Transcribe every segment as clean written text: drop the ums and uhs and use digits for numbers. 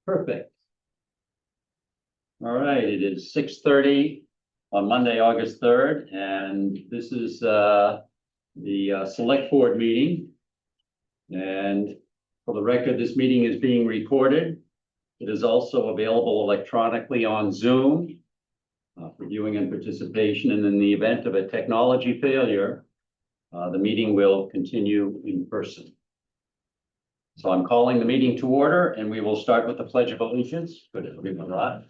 Perfect. All right, it is 6:30 on Monday, August 3rd, and this is the select board meeting. And for the record, this meeting is being recorded. It is also available electronically on Zoom for viewing and participation. And in the event of a technology failure, the meeting will continue in person. So I'm calling the meeting to order, and we will start with the Pledge of Allegiance. Good, everyone, right?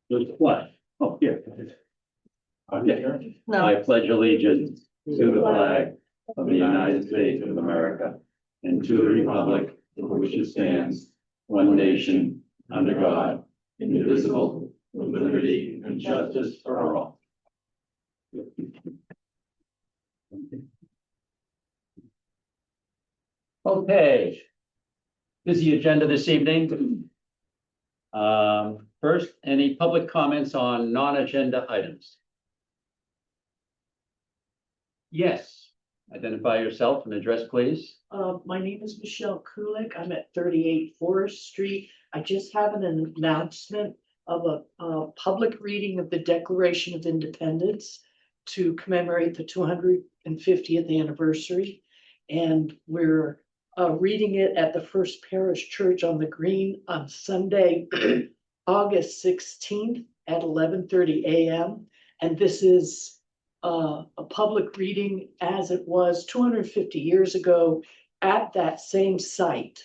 Good flag. Oh, here. Okay. No. I pledge allegiance to the flag of the United States of America and to the republic for which it stands, one nation, under God, indivisible, with liberty and justice for all. Okay. Busy agenda this evening. First, any public comments on non-agenda items? Yes. Identify yourself and address, please. My name is Michelle Kulik. I'm at 38 Forest Street. I just have an announcement of a public reading of the Declaration of Independence to commemorate the 250th anniversary. And we're reading it at the First Parish Church on the Green on Sunday, August 16th at 11:30 a.m. And this is a public reading as it was 250 years ago at that same site.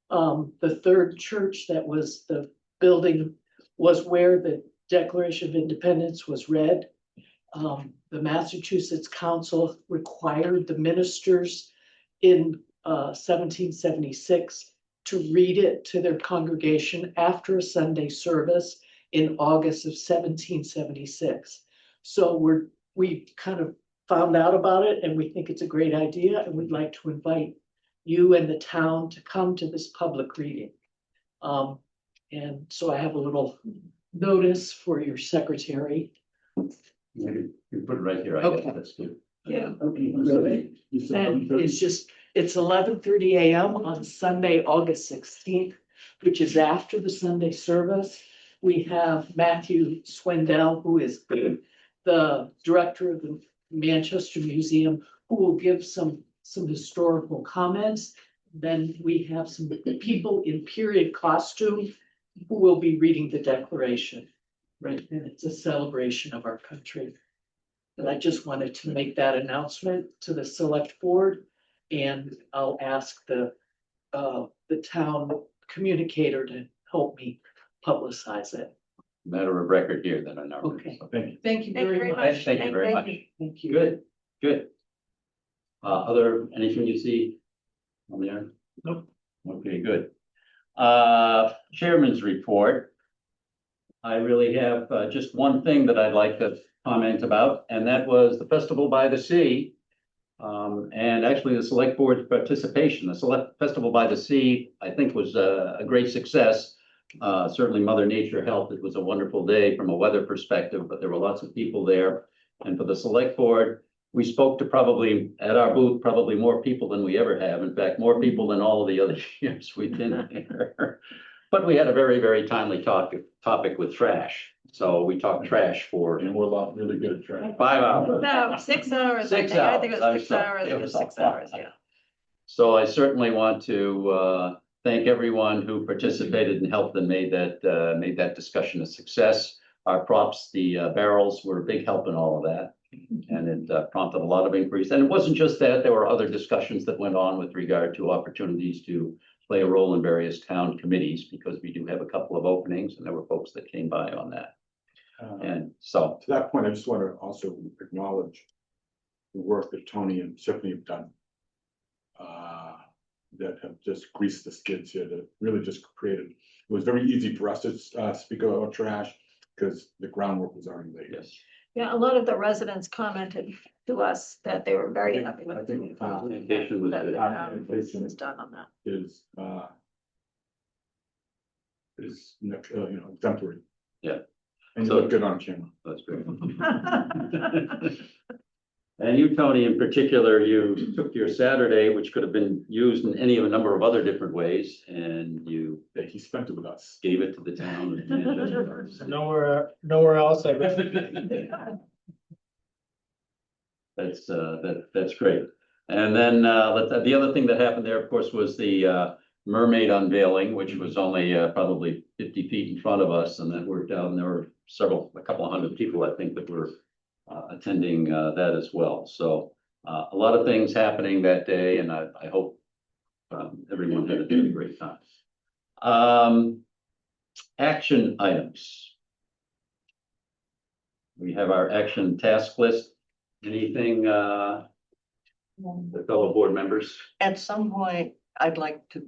The third church that was the building was where the Declaration of Independence was read. The Massachusetts Council required the ministers in 1776 to read it to their congregation after a Sunday service in August of 1776. So we kind of found out about it and we think it's a great idea and we'd like to invite you and the town to come to this public reading. And so I have a little notice for your secretary. You put it right here. I Okay. guess that's good. Yeah. Okay. And it's 11:30 a.m. on Sunday, August 16th, which is after the Sunday service. We have Matthew Swindell, who is the director of the Manchester Museum, who will give some historical comments. Then we have some people in period costume who will be reading the Declaration. Right, and it's a celebration of our country. And I just wanted to make that announcement to the select board, and I'll ask the town communicator to help me publicize it. Matter of record here then on our. Okay. Thank you. Thank you very much. Thank you very much. Thank you. Good, good. Anything you see on there? Nope. Okay, good. Chairman's report. I really have just one thing that I'd like to comment about, and that was the Festival by the Sea. And actually the select board's participation. The Festival by the Sea, I think, was a great success. Certainly Mother Nature helped. It was a wonderful day from a weather perspective, but there were lots of people there. And for the select board, we spoke to probably at our booth, probably more people than we ever have. In fact, more people than all of the other years we've been there. But we had a very, very timely topic with trash. So we talked trash for. And we're really good at trash. 5 hours. No, 6 hours. 6 I think hours. it was 6 I'm hours. sorry. It was 6 hours, yeah. So I certainly want to thank everyone who participated and helped and made that discussion a success. Our props, the barrels, were a big help in all of that. And it prompted a lot of inquiries. And it wasn't just that, there were other discussions that went on with regard to opportunities to play a role in various town committees, because we do have a couple of openings and there were folks that came by on that. And so. To that point, I just want to also acknowledge the work that Tony and Tiffany have done. That have just greased the skids here, that really just created, it was very easy for us to speak about trash because the groundwork was already laid. Yes. Yeah, a lot of the residents commented to us that they were very happy with I think Communication was good. this was done on that. is exemplary. Yeah. And you So- look good on camera. That's great. And you, Tony, in particular, you took your Saturday, which could have been used in any of a number of other different ways, and you that he spent it with us. gave it to the town of Manchester. Nowhere else. That's great. And then, the other thing that happened there, of course, was the, mermaid unveiling, which was only, probably 50 feet in front of us, and that worked out, and there were a couple of hundred people, I think, that were attending, that as well. So, a lot of things happening that day, and I hope, everyone had a great time. Action items. We have our action task list. Anything, the fellow board members? At some point, I'd like to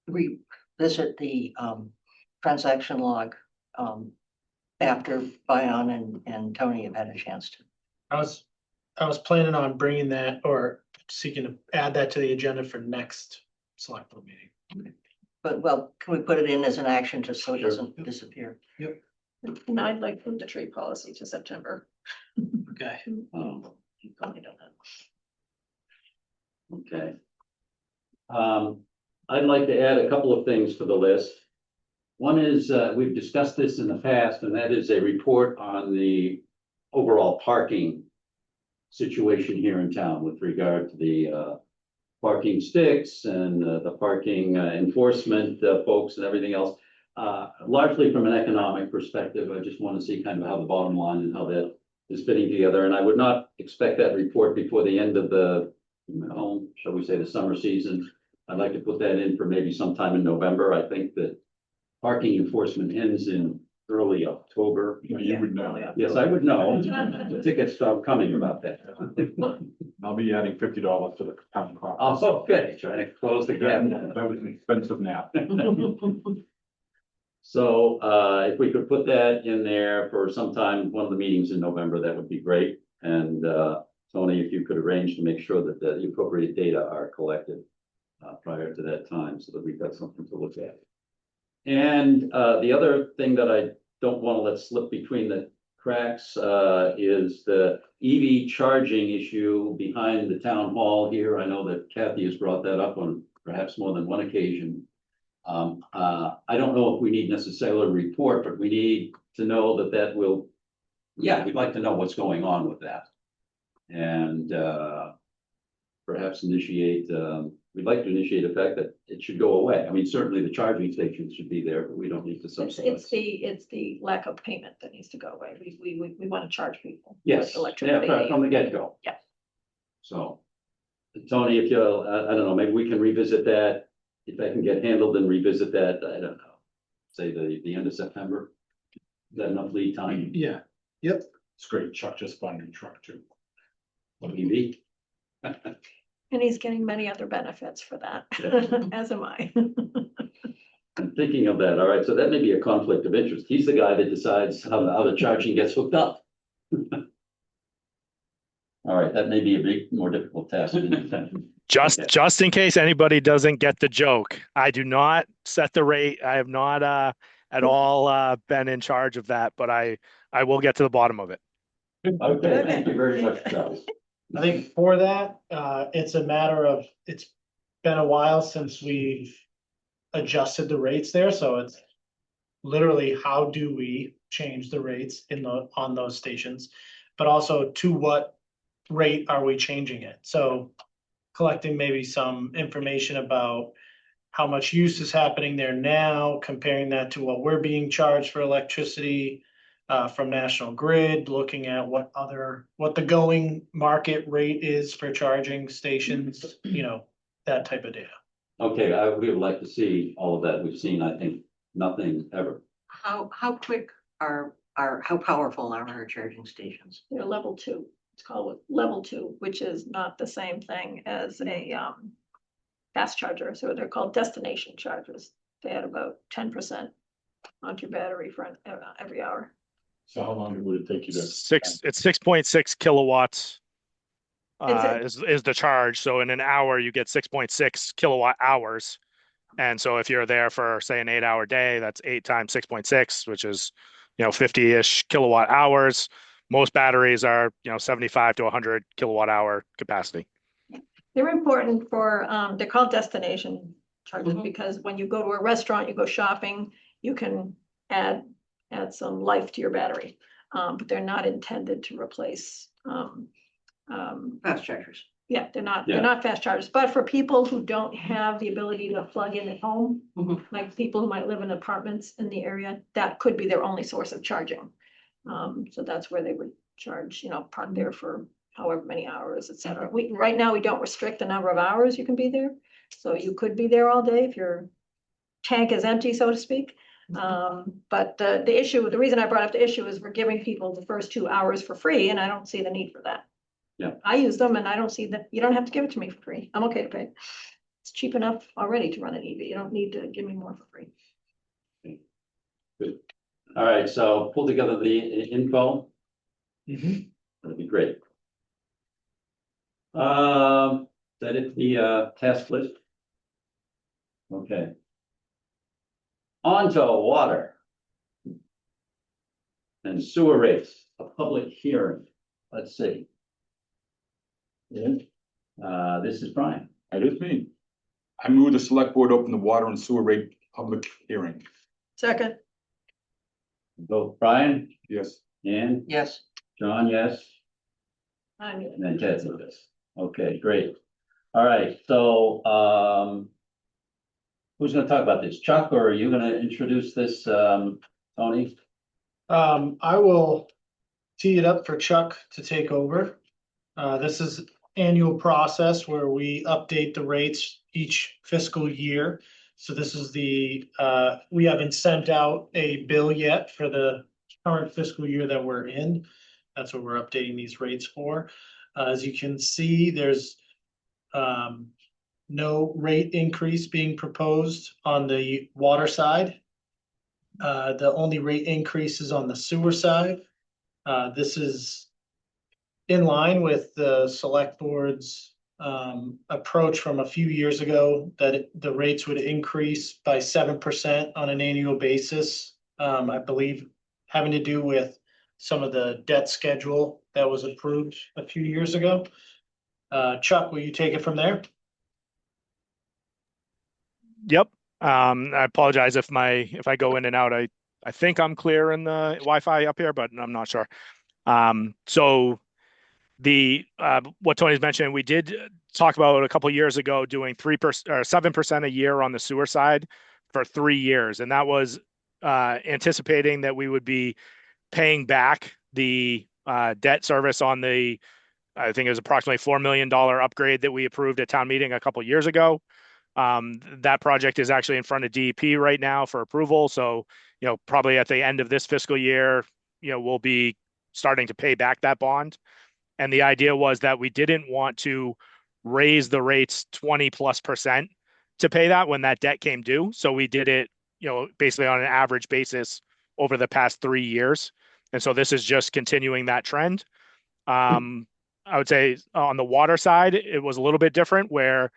revisit the transaction log after Bion and Tony have had a chance to. I was planning on bringing that or seeking to add that to the agenda for next select board meeting. But well, can we put it in as an action just so it Sure. doesn't disappear? And I'd like to move the tree policy to September. Okay. You probably don't know. Okay. I'd like to add a couple of things to the list. One is, we've discussed this in the past, and that is a report on the overall parking situation here in town with regard to the parking sticks and the parking enforcement folks and everything else. Largely from an economic perspective, I just want to see kind of how the bottom line and how that is fitting together. And I would not expect that report before the end of the, shall we say, the summer season. I'd like to put that in for maybe sometime in November. I think that parking enforcement ends in early October. You would know. Yes, I would know. The tickets start coming about that. I'll be adding $50 to the town cost. Oh, okay, trying to close the gap. That was an expensive nap. So, if we could put that in there for sometime, one of the meetings in November, that would be great. And, Tony, if you could arrange to make sure that the appropriate data are collected prior to that time, so that we've got something to look at. And, the other thing that I don't want to let slip between the cracks, is the EV charging issue behind the town hall here. I know that Kathy has brought that up on perhaps more than one occasion. I don't know if we need necessarily a report, but we need to know that will, we'd like to know what's going on with that. And, perhaps we'd like to initiate the fact that it should go away. I mean, certainly the charging stations should be there, but we don't need to subsidize. It's the lack of payment that needs to go away. We want to charge people. Yes, with yeah, electricity. from the get-go. Yeah. So, Tony, if you'll, I don't know, maybe we can revisit that. If that can get handled and revisit that, I don't know, say the end of September. Is that enough lead time? Yeah. It's great. Chuck just bought a new truck too. EV? And he's getting many other benefits for that, Yeah. as am I. I'm thinking of that. All right, so that may be a conflict of interest. He's the guy that decides how the charging gets hooked up. All right, that may be a big, more difficult task. Just Okay. just in case anybody doesn't get the joke, I do not set the rate. I have not at all been in charge of that, but I will get to the bottom of it. Okay, thank you very much, Charles. I think for that, it's a matter of, it's been a while since we've adjusted the rates there, so it's literally how do we change the rates on those stations? But also to what rate are we changing it? So collecting maybe some information about how much use is happening there now, comparing that to what we're being charged for electricity from National Grid, looking at what the going market rate is for charging stations, that type of data. Okay, we would like to see all of that. We've seen, I think, nothing ever. How quick how powerful are our charging stations? They're level 2. It's called level 2, which is not the same thing as a fast charger. So they're called destination chargers. They add about 10% onto your battery for every hour. So how long would it take you to? It's 6.6 kilowatts It's is the charge. So in an hour you get 6.6 kilowatt hours. And so if you're there for say an 8-hour day, that's 8 times 6.6, which is 50-ish kilowatt hours. most batteries are, 75 to 100 kilowatt hour capacity. They're important for, they're called destination charges Mhm. because when you go to a restaurant, you go shopping, you can add some life to your battery. But they're not intended to replace, Fast chargers. yeah, Yeah. they're not fast chargers, but for people who don't have the ability to plug in at home, Mhm. like people who might live in apartments in the area, that could be their only source of charging. So that's where they would charge, park there for however many hours, et cetera. Right now, we don't restrict the number of hours you can be there. So you could be there all day if your tank is empty, so to speak. But the reason I brought up the issue is we're giving people the first 2 hours for free, and I don't see the need for that. Yeah. I use them and I don't see that, you don't have to give it to me for free. I'm okay to pay. It's cheap enough already to run an EV. You don't need to give me more for free. All right, so pull together the info. That'd be great. That is the task list. Okay. On to water. And sewer rates, a public hearing. Let's see. This is Brian. That is me. I move the select board open the water and sewer rate public hearing. Second. Vote Brian, Yes. Ann, Yes. John, yes, and then Ted says yes. Okay, great. All right, so, who's gonna talk about this? Chuck, or are you gonna introduce this, Tony? I will tee it up for Chuck to take over. This is annual process where we update the rates each fiscal year. So this is we haven't sent out a bill yet for the current fiscal year that we're in. That's what we're updating these rates for. As you can see, there's no rate increase being proposed on the water side. The only rate increase is on the sewer side. This is in line with the select board's approach from a few years ago, that the rates would increase by 7% on an annual basis. I believe having to do with some of the debt schedule that was approved a few years ago. Chuck, will you take it from there? Yep. I apologize if I go in and out. I think I'm clear in the Wi-Fi up here, but I'm not sure. So what Tony's mentioned, we did talk about a couple of years ago doing 3% or 7% a year on the sewer side for 3 years, and that was anticipating that we would be paying back the debt service on the, I think it was approximately $4 million upgrade that we approved at town meeting a couple of years ago. That project is actually in front of DEP right now for approval. So, probably at the end of this fiscal year, we'll be starting to pay back that bond. And the idea was that we didn't want to raise the rates 20+% to pay that when that debt came due. So we did it, basically on an average basis over the past 3 years. And so this is just continuing that trend. I would say on the water side, it was a little bit different where,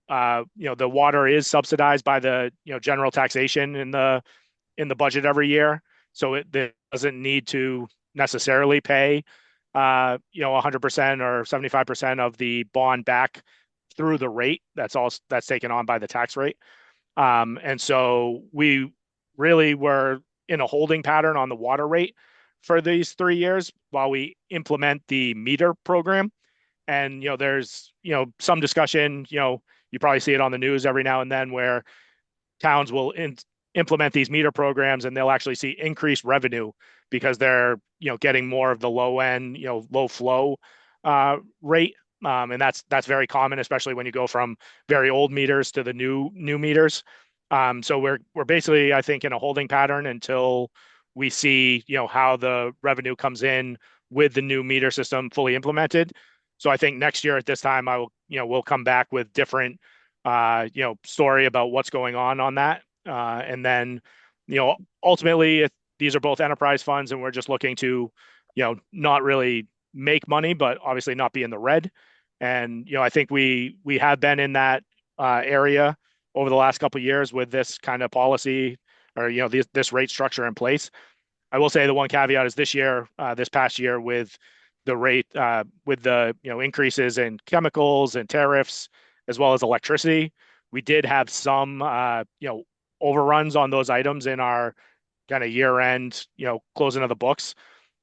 the water is subsidized by the, general taxation in the budget every year. So it doesn't need to necessarily pay 100% or 75% of the bond back through the rate. That's taken on by the tax rate. And so we really were in a holding pattern on the water rate for these 3 years while we implement the meter program. And, there's, some discussion, you probably see it on the news every now and then where towns will implement these meter programs and they'll actually see increased revenue because they're, getting more of the low end, low flow rate. And that's very common, especially when you go from very old meters to the new meters. So we're basically, I think, in a holding pattern until we see, how the revenue comes in with the new meter system fully implemented. So I think next year at this time, we'll come back with different, story about what's going on that. And then, ultimately, if these are both enterprise funds and we're just looking to, not really make money, but obviously not be in the red. And, I think we have been in that area over the last couple of years with this kind of policy or, this rate structure in place. I will say the one caveat is this year, this past year with the rate, with the, increases in chemicals and tariffs, as well as electricity, we did have some, overruns on those items in our kind of year end, closing of the books.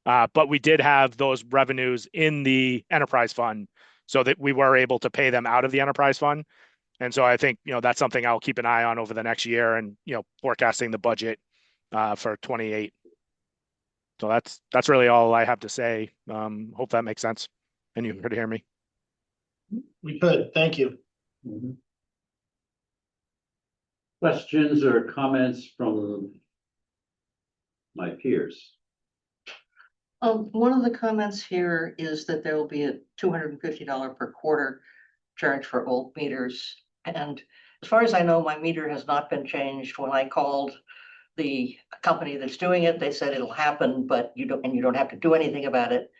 But we did have those revenues in the enterprise fund so that we were able to pay them out of the enterprise fund. And so I think, that's something I'll keep an eye on over the next year and, forecasting the budget for 28. So that's really all I have to say. Hope that makes sense. And you could hear me. We could, thank you. Mhm. Questions or comments from my peers? One of the comments here is that there will be a $250 per quarter charge for old meters. And as far as I know, my meter has not been changed. When I called the company that's doing it, they said it'll happen, but you don't have to do anything about it.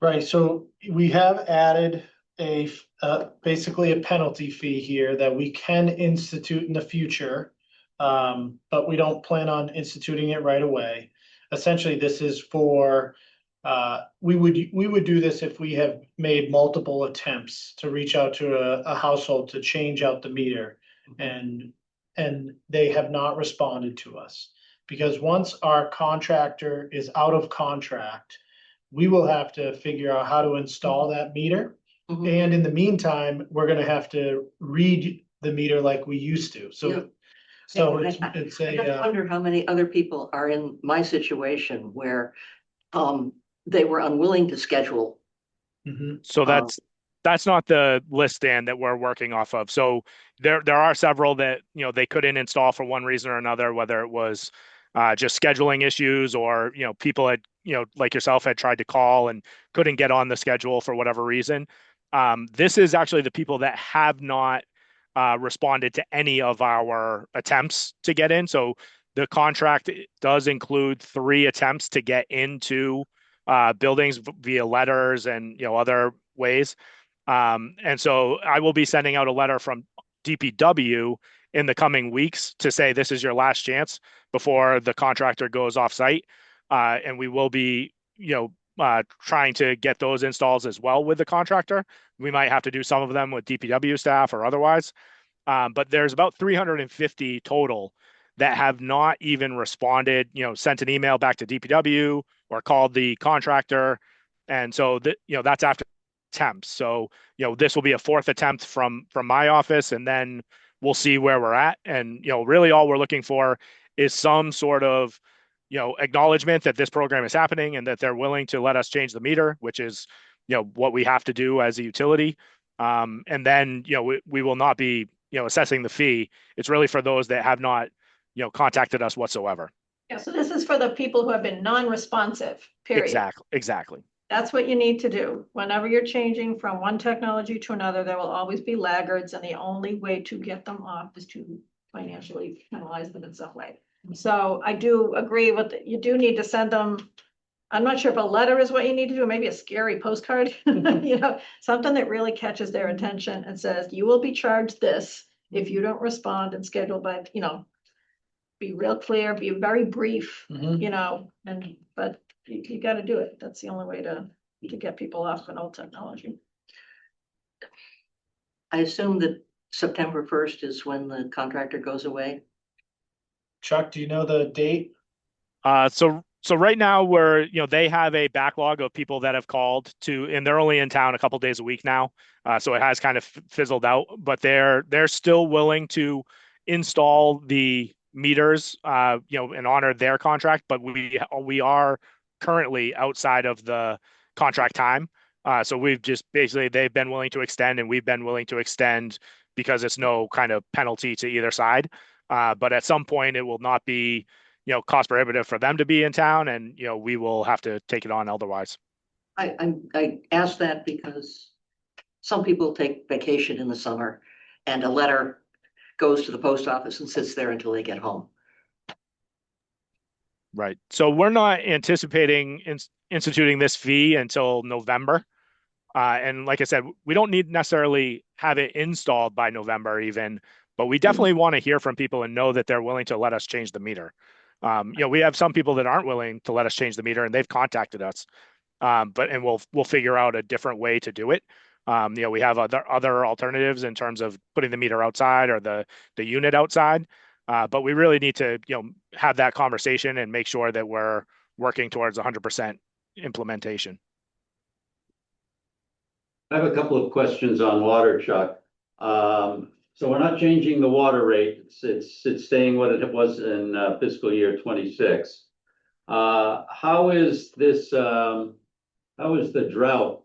Right, so we have added basically a penalty fee here that we can institute in the future. But we don't plan on instituting it right away. Essentially, this is for, we would do this if we have made multiple attempts to reach out to a household to change out the meter. And they have not responded to us. Because once our contractor is out of contract, we will have to figure out how to install that meter. Mhm. And in the meantime, we're gonna have to read the meter like we used to, Yeah. so Yeah, it's I just a, wonder how many other people are in my situation where they were unwilling to schedule. mhm. So that's not the list, Dan, that we're working off of. So there are several that, they couldn't install for one reason or another, whether it was just scheduling issues or, people had, like yourself had tried to call and couldn't get on the schedule for whatever reason. This is actually the people that have not responded to any of our attempts to get in. So the contract does include 3 attempts to get into buildings via letters and, other ways. And so I will be sending out a letter from DPW in the coming weeks to say this is your last chance before the contractor goes off site. And we will be, trying to get those installs as well with the contractor. We might have to do some of them with DPW staff or otherwise. But there's about 350 total that have not even responded, sent an email back to DPW or called the contractor. And so that's after attempts. So, this will be a 4th attempt from my office, and then we'll see where we're at. And, really all we're looking for is some sort of, acknowledgement that this program is happening and that they're willing to let us change the meter, which is, what we have to do as a utility. And then, we will not be, assessing the fee. It's really for those that have not, contacted us whatsoever. Yeah, so this is for the people who have been non-responsive, period. Exactly. That's what you need to do. Whenever you're changing from one technology to another, there will always be laggards, and the only way to get them off is to financially penalize them in some way. So I do agree with, you do need to send them, I'm not sure if a letter is what you need to do, maybe a scary postcard, something that really catches their attention and says, you will be charged this if you don't respond and schedule by, be real clear, be very brief, Mhm. but you gotta do it. That's the only way to get people off an old technology. I assume that September 1st is when the contractor goes away. Chuck, do you know the date? So right now they have a backlog of people that have called and they're only in town a couple days a week now. So it has kind of fizzled out, but they're still willing to install the meters, and honor their contract, but we are currently outside of the contract time. So we've just basically, they've been willing to extend and we've been willing to extend because it's no kind of penalty to either side. But at some point it will not be, cost prohibitive for them to be in town, and, we will have to take it on otherwise. I asked that because some people take vacation in the summer and a letter goes to the post office and sits there until they get home. Right. So we're not anticipating instituting this fee until November. And like I said, we don't need necessarily have it installed by November even, but we definitely want to hear from people and know that they're willing to let us change the meter. We have some people that aren't willing to let us change the meter, and they've contacted us. And we'll figure out a different way to do it. We have other alternatives in terms of putting the meter outside or the unit outside. But we really need to, have that conversation and make sure that we're working towards 100% implementation. I have a couple of questions on water, Chuck. So we're not changing the water rate. It's staying what it was in fiscal year 26. How is the drought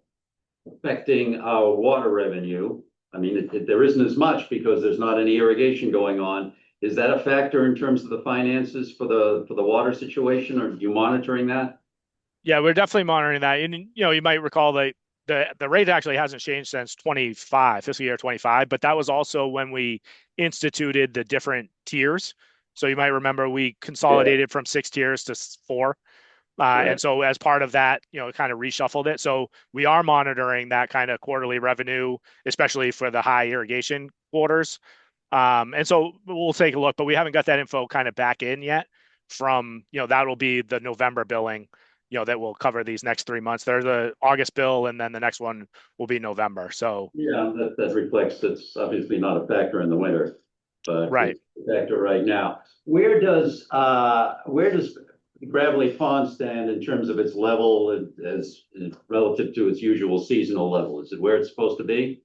affecting our water revenue? I mean, there isn't as much because there's not any irrigation going on. Is that a factor in terms of the finances for the water situation? Or are you monitoring that? Yeah, we're definitely monitoring that. And you might recall that the rate actually hasn't changed since fiscal year 25, but that was also when we instituted the different tiers. So you might remember we consolidated from 6 tiers to 4. And so as part of that, kind of reshuffled it. So we are monitoring that kind of quarterly revenue, especially for the high irrigation quarters. And so we'll take a look, but we haven't got that info kind of back in yet from, that will be the November billing, that will cover these next 3 months. There's the August bill, and then the next one will be November. So Yeah, that reflects it's obviously not a factor in the winter, but right. it's a factor right now. Where does Gravelly Pond stand in terms of its level as relative to its usual seasonal level? Is it where it's supposed to be?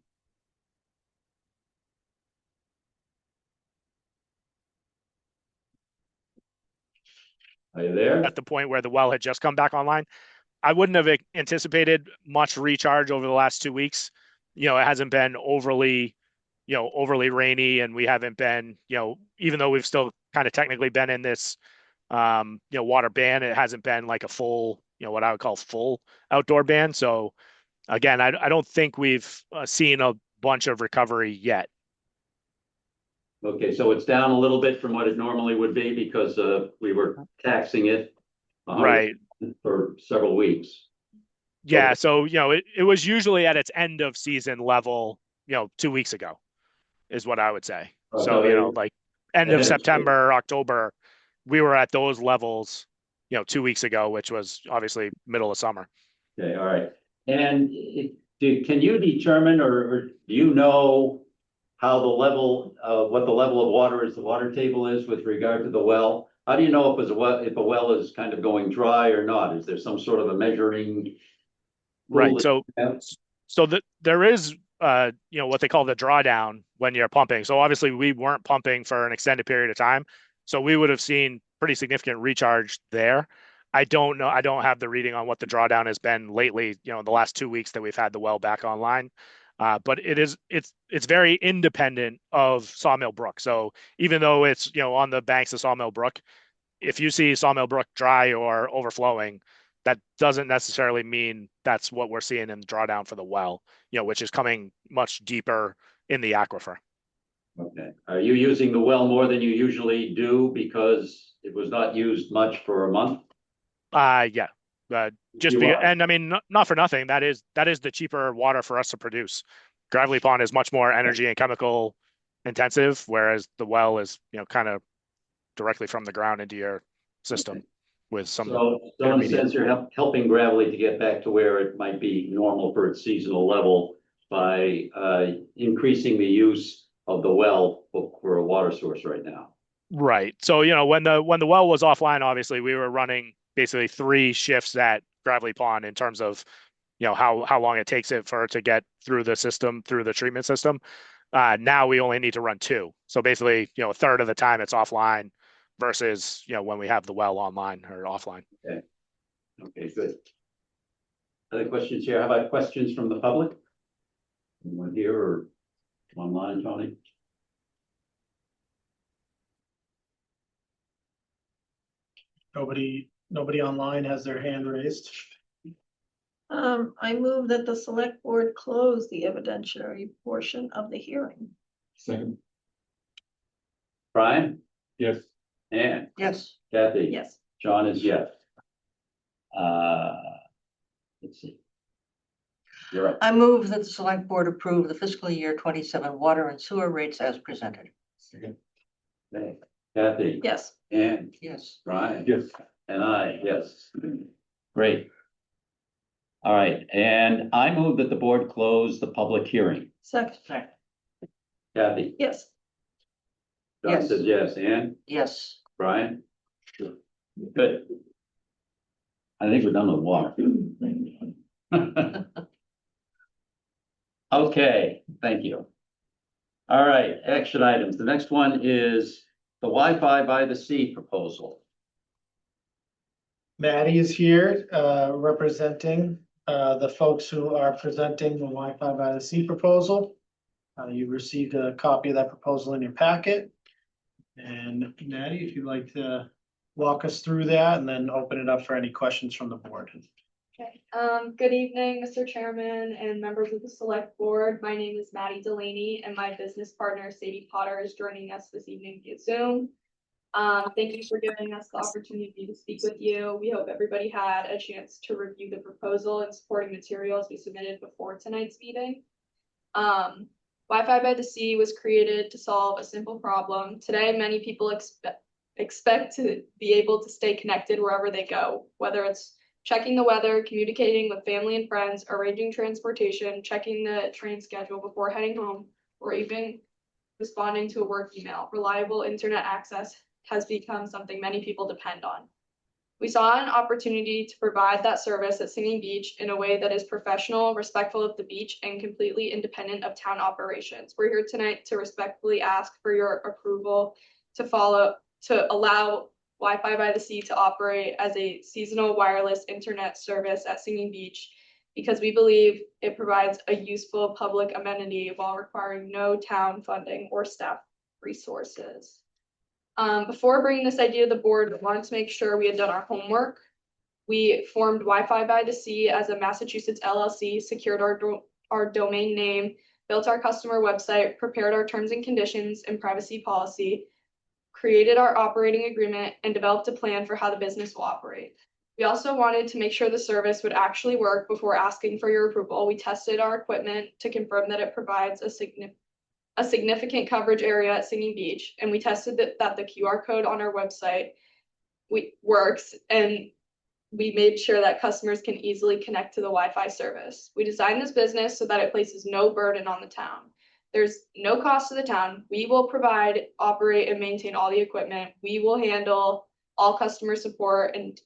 Are you there? At the point where the well had just come back online. I wouldn't have anticipated much recharge over the last 2 weeks. It hasn't been overly rainy, and we haven't been, even though we've still kind of technically been in this, water ban, it hasn't been like a full, what I would call full outdoor ban. So again, I don't think we've seen a bunch of recovery yet. Okay, so it's down a little bit from what it normally would be because we were taxing it Right. for several weeks. Yeah. So, it was usually at its end of season level, 2 weeks ago is what I would say. So, like end of September, October, we were at those levels, 2 weeks ago, which was obviously middle of summer. Okay, all right. And can you determine or do you know how what the level of water is, the water table is with regard to the well? How do you know if a well is kind of going dry or not? Is there some sort of a measuring? Right. So there is, what they call the drawdown when you're pumping. So obviously we weren't pumping for an extended period of time. So we would have seen pretty significant recharge there. I don't know. I don't have the reading on what the drawdown has been lately, in the last 2 weeks that we've had the well back online. But it's very independent of Sawmill Brook. So even though it's, on the banks of Sawmill Brook, if you see Sawmill Brook dry or overflowing, that doesn't necessarily mean that's what we're seeing in the drawdown for the well, which is coming much deeper in the aquifer. Okay. Are you using the well more than you usually do because it was not used much for a month? Yeah. You are. And I mean, not for nothing. That is the cheaper water for us to produce. Gravelly Pond is much more energy and chemical intensive, whereas the well is, kind of directly from the ground into your system with some. So in a sense, you're helping Gravelly to get back to where it might be normal for its seasonal level by increasing the use of the well for a water source right now. Right. So, when the well was offline, obviously we were running basically 3 shifts at Gravelly Pond in terms of, how long it takes it for it to get through the system, through the treatment system. Now we only need to run 2. So basically, a third of the time it's offline versus, when we have the well online or offline. Okay, good. Other questions here? How about questions from the public? Anyone here or online, Tony? Nobody online has their hand raised. I move that the select board close the evidentiary portion of the hearing. Second, Brian? yes. Ann? Yes. Kathy? Yes. John is yes. Let's see. You're up. I move that the select board approve the fiscal year 27 water and sewer rates as presented. Second, Okay. Kathy? Yes. Ann? Yes. Brian? Yes. And I, yes. Great. All right, and I move that the board close the public hearing. Second. Kathy? Yes. John Yes. says yes. Ann? Yes. Brian? Good. I think we're done with water. Okay, thank you. All right, action items. The next one is the Wi-Fi by the Sea proposal. Maddie is here, representing, the folks who are presenting the Wi-Fi by the Sea proposal. You received a copy of that proposal in your packet. And Maddie, if you'd like to walk us through that and then open it up for any questions from the board. Okay, good evening, Mr. Chairman and members of the select board. My name is Maddie Delaney and my business partner Sadie Potter is joining us this evening via Zoom. Thank you for giving us the opportunity to speak with you. We hope everybody had a chance to review the proposal and supporting materials we submitted before tonight's meeting. Wi-Fi by the Sea was created to solve a simple problem. Today, many people expect to be able to stay connected wherever they go, whether it's checking the weather, communicating with family and friends, arranging transportation, checking the train schedule before heading home, or even responding to a work email. Reliable internet access has become something many people depend on. We saw an opportunity to provide that service at Singing Beach in a way that is professional, respectful of the beach, and completely independent of town operations. We're here tonight to respectfully ask for your approval to allow Wi-Fi by the Sea to operate as a seasonal wireless internet service at Singing Beach because we believe it provides a useful public amenity while requiring no town funding or staff resources. Before bringing this idea to the board, we wanted to make sure we had done our homework. We formed Wi-Fi by the Sea as a Massachusetts LLC, secured our domain name, built our customer website, prepared our terms and conditions and privacy policy, created our operating agreement, and developed a plan for how the business will operate. We also wanted to make sure the service would actually work before asking for your approval. We tested our equipment to confirm that it provides a significant coverage area at Singing Beach, and we tested that the QR code on our website works, and we made sure that customers can easily connect to the Wi-Fi service. We designed this business so that it places no burden on the town. There's no cost to the town. We will provide, operate, and maintain all the equipment. We will handle all customer support and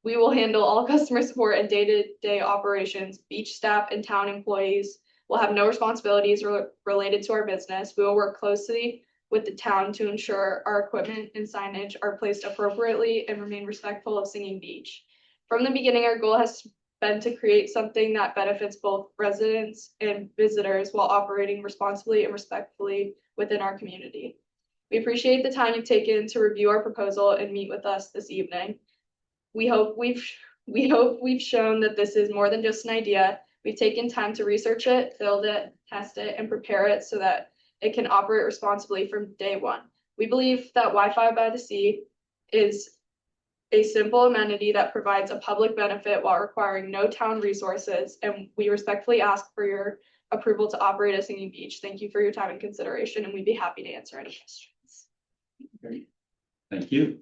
day-to-day operations. Beach staff and town employees will have no responsibilities related to our business. We will work closely with the town to ensure our equipment and signage are placed appropriately and remain respectful of Singing Beach. From the beginning, our goal has been to create something that benefits both residents and visitors while operating responsibly and respectfully within our community. We appreciate the time you've taken to review our proposal and meet with us this evening. We hope we've shown that this is more than just an idea. We've taken time to research it, build it, test it, and prepare it so that it can operate responsibly from day one. We believe that Wi-Fi by the Sea is a simple amenity that provides a public benefit while requiring no town resources, and we respectfully ask for your approval to operate at Singing Beach. Thank you for your time and consideration, and we'd be happy to answer any questions. Thank you.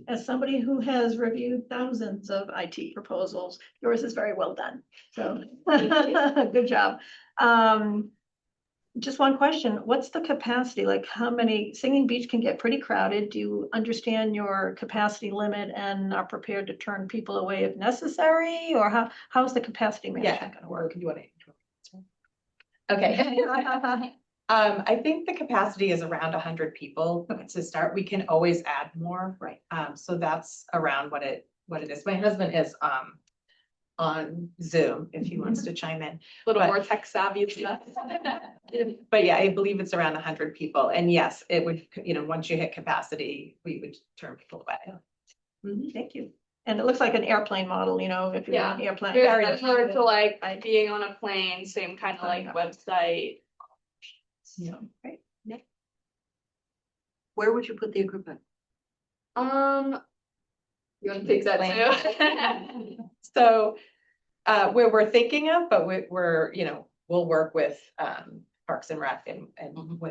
As somebody who has reviewed thousands of IT proposals, yours is very well done. So good job. Just one question. What's the capacity? Like how many, Singing Beach can get pretty crowded. Do you understand your capacity limit and are prepared to turn people away if necessary? Or how's the capacity management gonna work? You want to? Okay. I think the capacity is around 100 people to start. We can always add more. Right. So that's around what it is. My husband is on Zoom if he wants to chime in. A little But- more tech savvy than us. But yeah, I believe it's around 100 people. And yes, it would, once you hit capacity, we would turn people away. Thank you. And it looks like an airplane model, if you're on an airplane. Very similar to like being on a plane, same kind of like website. So, great. Where would you put the equipment? You want to take that too? So where we're thinking of, but we'll work with Parks and Rec and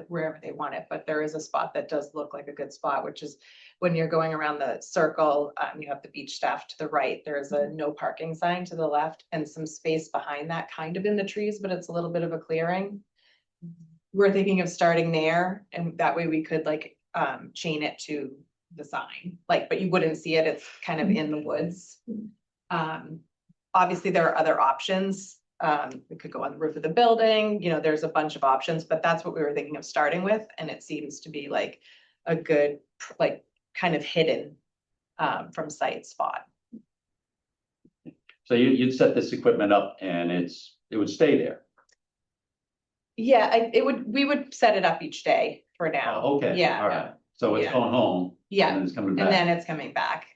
wherever they want it, but there is a spot that does look like a good spot, which is when you're going around the circle, you have the beach staff to the right, there's a no parking sign to the left and some space behind that, kind of in the trees, but it's a little bit of a clearing. We're thinking of starting there, and that way we could like chain it to the sign, like, but you wouldn't see it, it's kind of in the woods. Obviously, there are other options. We could go on the roof of the building, you know, there's a bunch of options, but that's what we were thinking of starting with, and it seems to be like a good, like, kind of hidden from sight spot. So you'd set this equipment up and it would stay there. Yeah, we would set it up each day for now. Oh, okay, all Yeah, right. So it's Yeah. going home. Yeah. And then it's coming and back. then it's coming back.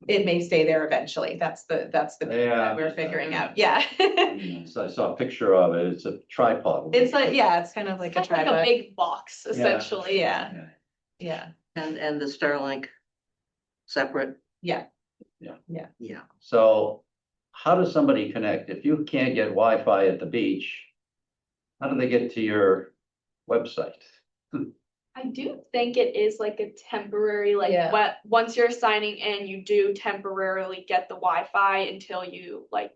It may stay there eventually. That's the bit Yeah. that we're figuring out. Yeah. So I saw a picture of it. It's a tripod. It's like, yeah, it's kind of like a It's like a tripod. big box, essentially. Yeah, yeah, And the Starlink separate, yeah. yeah. So how does somebody connect? If you can't get Wi-Fi at the beach, how do they get to your website? I do think it is like a temporary, like, Yeah. once you're signing in, you do temporarily get the Wi-Fi until you like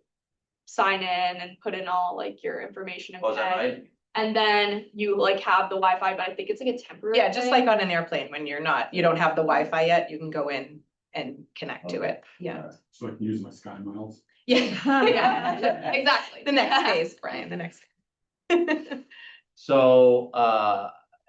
sign in and put in all like your information and Was that pay. right? And then you like have the Wi-Fi, but I think it's like a temporary. Yeah, just thing. like on an airplane, when you don't have the Wi-Fi yet, you can go in and connect to it. Yeah. So I can use my Sky Miles. Yeah. Yeah, exactly. The next phase, Brian, the next. So,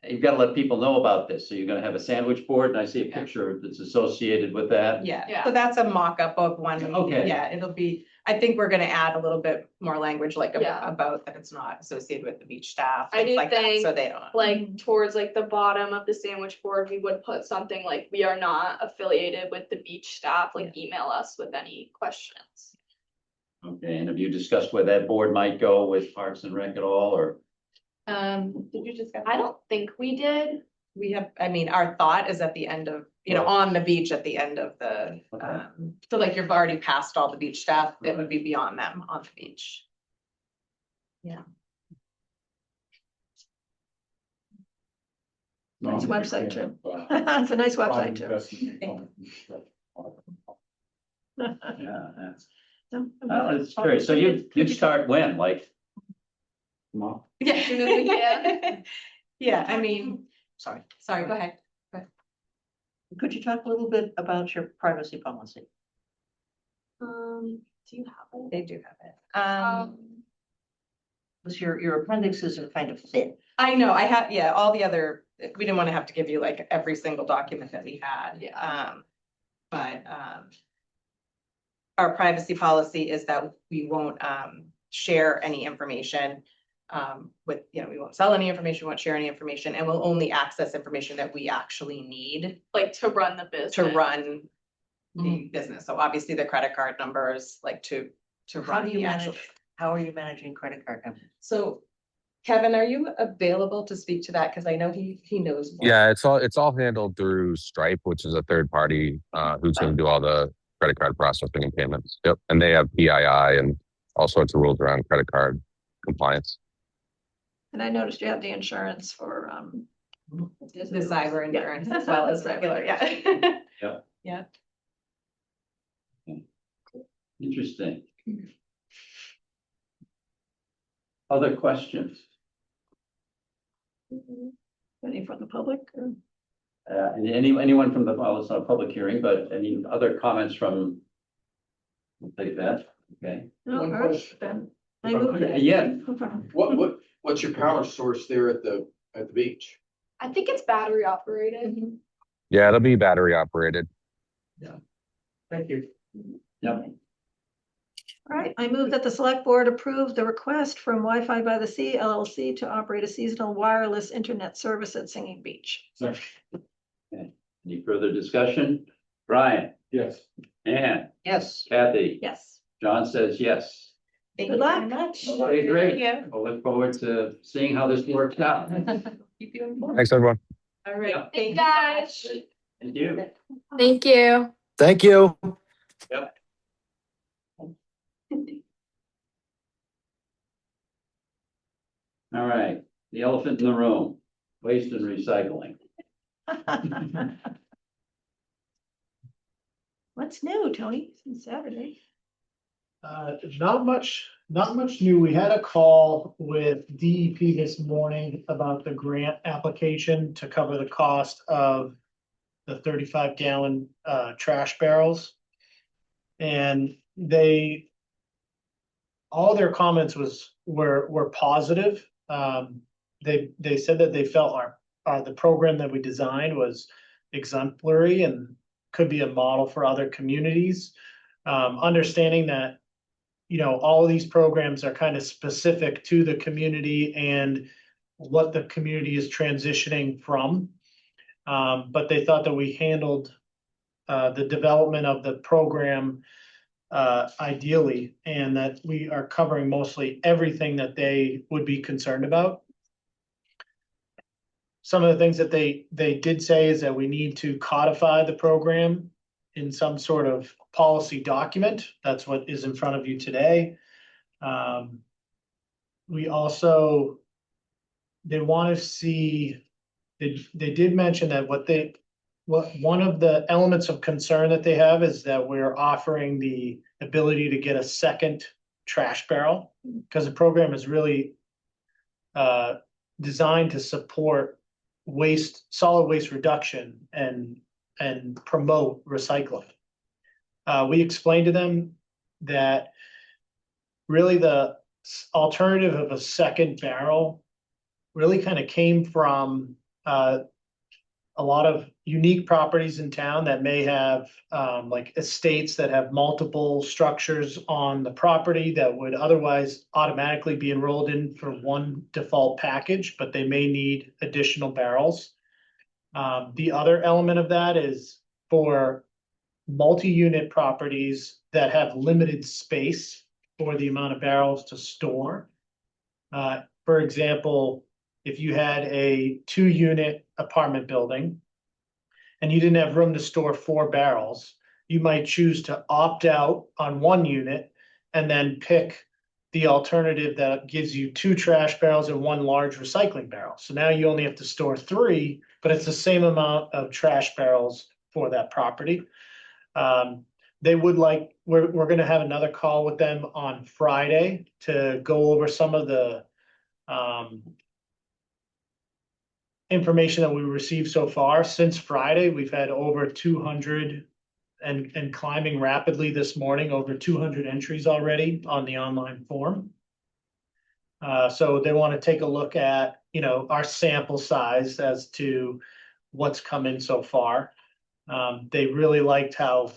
you've got to let people know about this. So you're gonna have a sandwich board and I see a picture that's associated with that. Yeah, Yeah. so that's a mock-up of one. Okay. Yeah, it'll be, I think we're gonna add a little bit more language, like Yeah. about that it's not associated with the beach staff. I things do like that, think, So they don't. Like towards like the bottom of the sandwich board, we would put something like, we are not affiliated with the beach staff, like email us with any questions. Okay, and have you discussed where that board might go with Parks and Rec at all, or? Did you just? I don't think we did. We have, I mean, our thought is at the end of, on the beach at the end of the, Okay. so like you've already passed all the beach staff, it would be beyond them on the beach. Nice website too. It's a nice website too. Yeah, that's, So, it's curious. So you'd start when, like? Tomorrow. Yeah. Yeah. Yeah, I mean, sorry, go ahead. Could you talk a little bit about your privacy policy? Do you have it? They do have it. Because your appendixes are kind of thin. I know, I have, yeah, all the other, we didn't want to have to give you like every single document that we had. Yeah. But, our privacy policy is that we won't, share any information. With, we won't sell any information, we won't share any information, and we'll only access information that we actually need Like to run the business. to run the business. So obviously the credit card numbers, like to How run do you the actual. manage, how are you managing credit card numbers? So Kevin, are you available to speak to that? Cause I know he knows. more. Yeah, it's all handled through Stripe, which is a third party who's going to do all the credit card processing and payments. Yep, and they have PII and all sorts of rules around credit card compliance. And I noticed you have the insurance for, The cyber insurance as well as regular, yeah. Yep. Yeah. Interesting. Other questions? any from the public or? And anyone from well, it's not a public hearing, but any other comments from? We'll take that, okay. No, One all right, question. then. If I could. Yeah, No problem. What's your power source there at the beach? I think it's battery operated. Yeah, it'll be battery operated. Thank you. yep. All right, I move that the select board approve the request from Wi-Fi by the Sea LLC to operate a seasonal wireless internet service at Singing Beach. Second. Any further discussion? Brian, Yes. Ann, Yes. Kathy, Yes. John says yes. Thank Good you very luck. much. Okay, great. Yeah. We'll look forward to seeing how this works out. Keep you informed. Thanks, everyone. All right. Yeah. Thank you Guys. so much. Thank you. Thank you. Thank you. All right, the elephant in the room, waste and recycling. What's new, Tony, since Saturday? Not much new. We had a call with DEP this morning about the grant application to cover the cost of the 35-gallon trash barrels. And all their comments were positive. They said that they felt the program that we designed was exemplary and could be a model for other communities. Understanding that, all of these programs are kind of specific to the community and what the community is transitioning from. But they thought that we handled the development of the program ideally, and that we are covering mostly everything that they would be concerned about. Some of the things that they did say is that we need to codify the program in some sort of policy document. That's what is in front of you today. We also, they want to see, they did mention that one of the elements of concern that they have is that we're offering the ability to get a second trash barrel, because the program is really designed to support solid waste reduction and promote recycling. We explained to them that really the alternative of a second barrel really kind of came from a lot of unique properties in town that may have like estates that have multiple structures on the property that would otherwise automatically be enrolled in for one default package, but they may need additional barrels. The other element of that is for multi-unit properties that have limited space for the amount of barrels to store. For example, if you had a 2-unit apartment building and you didn't have room to store 4 barrels, you might choose to opt out on 1 unit and then pick the alternative that gives you 2 trash barrels and 1 large recycling barrel. So now you only have to store 3, but it's the same amount of trash barrels for that property. They would like, we're going to have another call with them on Friday to go over some of the information that we received so far. Since Friday, we've had over 200 and climbing rapidly this morning, over 200 entries already on the online form. So they want to take a look at, our sample size as to what's come in so far. They really liked how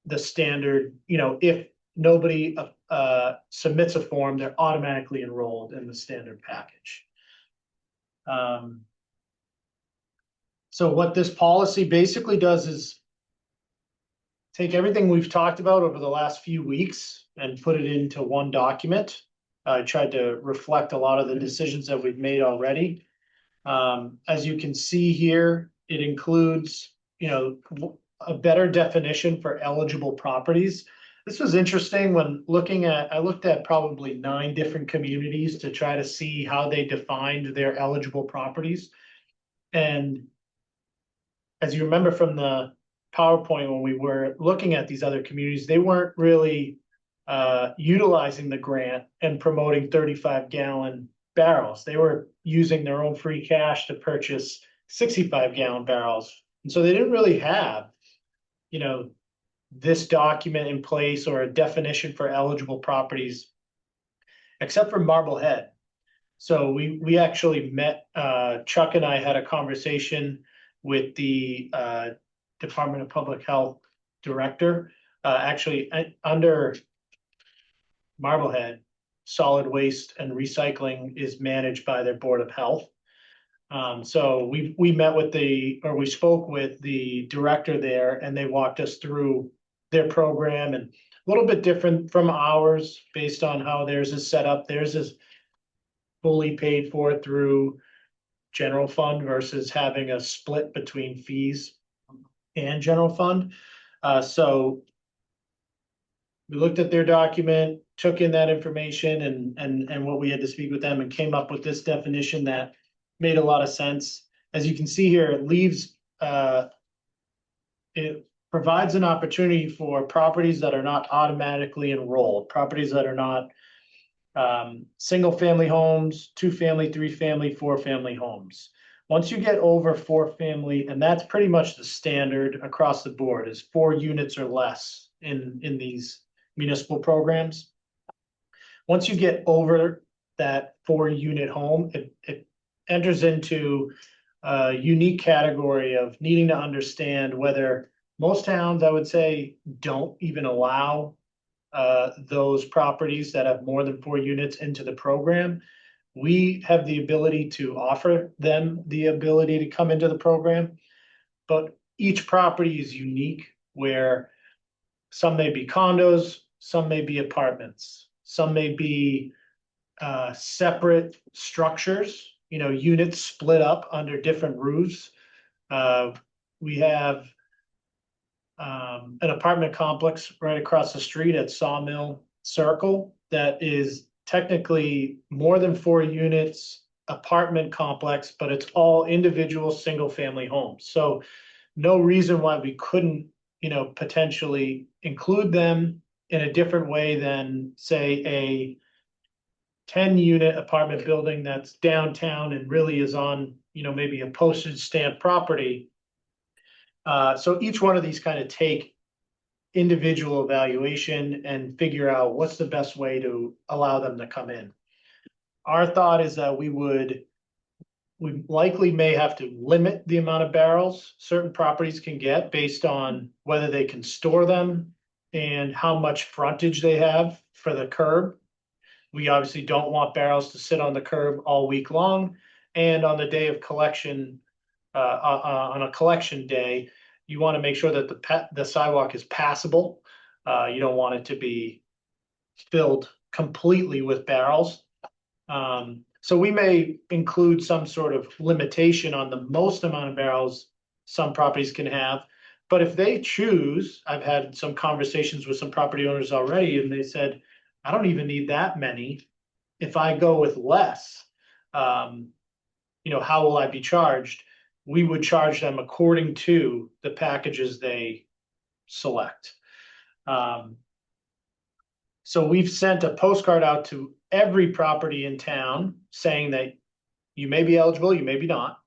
the standard, if nobody submits a form, they're automatically enrolled in the standard package. So what this policy basically does is take everything we've talked about over the last few weeks and put it into one document. I tried to reflect a lot of the decisions that we've made already. As you can see here, it includes, a better definition for eligible properties. This was interesting when I looked at probably 9 different communities to try to see how they defined their eligible properties. And as you remember from the PowerPoint, when we were looking at these other communities, they weren't really utilizing the grant and promoting 35-gallon barrels. They were using their own free cash to purchase 65-gallon barrels. And so they didn't really have, this document in place or a definition for eligible properties, except for Marblehead. So we actually met, Chuck and I had a conversation with the Department of Public Health director, actually under Marblehead, solid waste and recycling is managed by their Board of Health. So we met with we spoke with the director there, and they walked us through their program, and a little bit different from ours based on how theirs is set up. Theirs is fully paid for through general fund versus having a split between fees and general fund. So we looked at their document. took in that information and what we had to speak with them and came up with this definition that made a lot of sense. As you can see here, it leaves, it provides an opportunity for properties that are not automatically enrolled, properties that are not single-family homes, two-family, three-family, four-family homes. Once you get over four-family, and that's pretty much the standard across the board, is 4 units or less in these municipal programs. Once you get over that 4-unit home, it enters into a unique category of needing to understand whether most towns, I would say, don't even allow those properties that have more than 4 units into the program. We have the ability to offer them the ability to come into the program, but each property is unique, where some may be condos, some may be apartments, some may be separate structures, units split up under different roofs. We have an apartment complex right across the street at Sawmill Circle that is technically more than 4 units apartment complex, but it's all individual single-family homes. So no reason why we couldn't, potentially include them in a different way than, say, a 10-unit apartment building that's downtown and really is on, maybe a postage stamp property. So each one of these kind of take individual evaluation and figure out what's the best way to allow them to come in. Our thought is that we likely may have to limit the amount of barrels certain properties can get based on whether they can store them and how much frontage they have for the curb. We obviously don't want barrels to sit on the curb all week long. And on the day of collection, on a collection day, you want to make sure that the sidewalk is passable. You don't want it to be filled completely with barrels. So we may include some sort of limitation on the most amount of barrels some properties can have. But if they choose, I've had some conversations with some property owners already, and they said, I don't even need that many. If I go with less, how will I be charged? We would charge them according to the packages they select. So we've sent a postcard out to every property in town saying that you may be eligible, you may be not.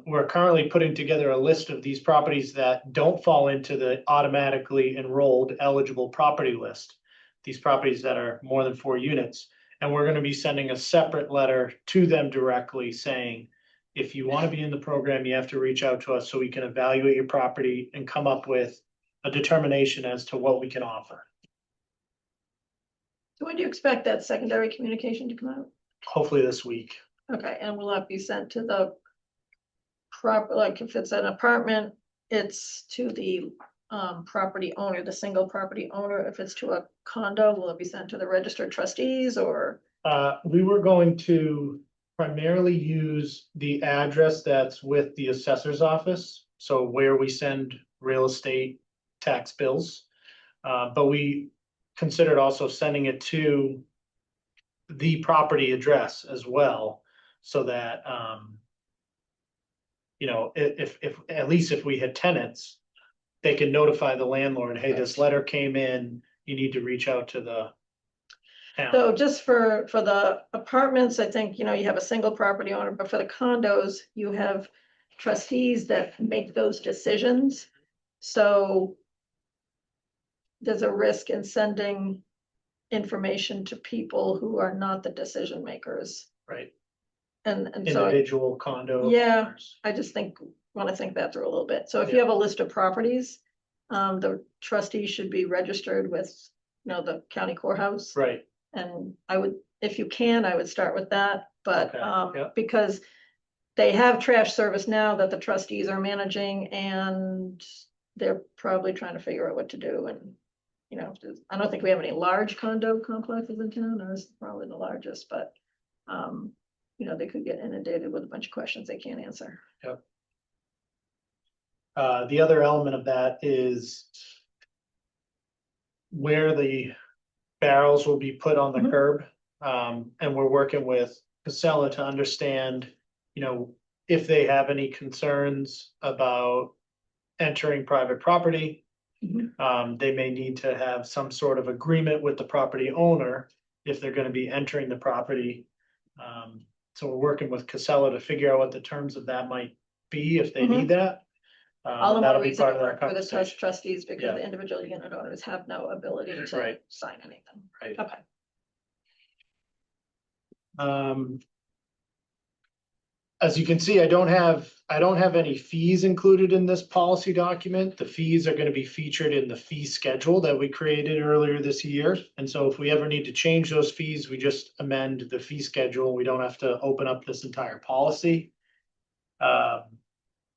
We're currently putting together a list of these properties that don't fall into the automatically enrolled eligible property list. These properties that are more than 4 units. And we're going to be sending a separate letter to them directly saying, if you want to be in the program, you have to reach out to us so we can evaluate your property and come up with a determination as to what we can offer. So when do you expect that secondary communication to come out? Hopefully this week. Okay, and will that be sent to the like if it's an apartment, it's to the property owner, the single property owner? If it's to a condo, will it be sent to the registered trustees or? We were going to primarily use the address that's with the assessor's office. So where we send real estate tax bills. But we considered also sending it to the property address as well. So that, if at least if we had tenants, they can notify the landlord, hey, this letter came in, you need to reach out to the town. So just for the apartments, I think, you have a single property owner, but for the condos, you have trustees that make those decisions. So there's a risk in sending information to people who are not the decision makers. Right. And so, Individual condo. Yeah. owners. I just want to think that through a little bit. So if you have a list of properties, the trustees should be registered with, the county courthouse. Right. And I would, if you can, I would start with that, but, Okay, yeah. because they have trash service now that the trustees are managing and they're probably trying to figure out what to do. And, I don't think we have any large condo complexes in town. Ours is probably the largest, but, they could get inundated with a bunch of questions they can't answer. Yep. The other element of that is where the barrels will be put on the Mhm. curb. And we're working with Casella to understand, if they have any concerns about entering private property. Mhm. They may need to have some sort of agreement with the property owner if they're gonna be entering the property. So we're working with Casella to figure out what the terms of that might be if they need that. All the more That'll be reason part to of our work for the trust conversation. trustees because Yeah. the individual unit owners have no ability to Right. sign anything. Right. Okay. As you can see, I don't have any fees included in this policy document. The fees are gonna be featured in the fee schedule that we created earlier this year. And so if we ever need to change those fees, we just amend the fee schedule. We don't have to open up this entire policy.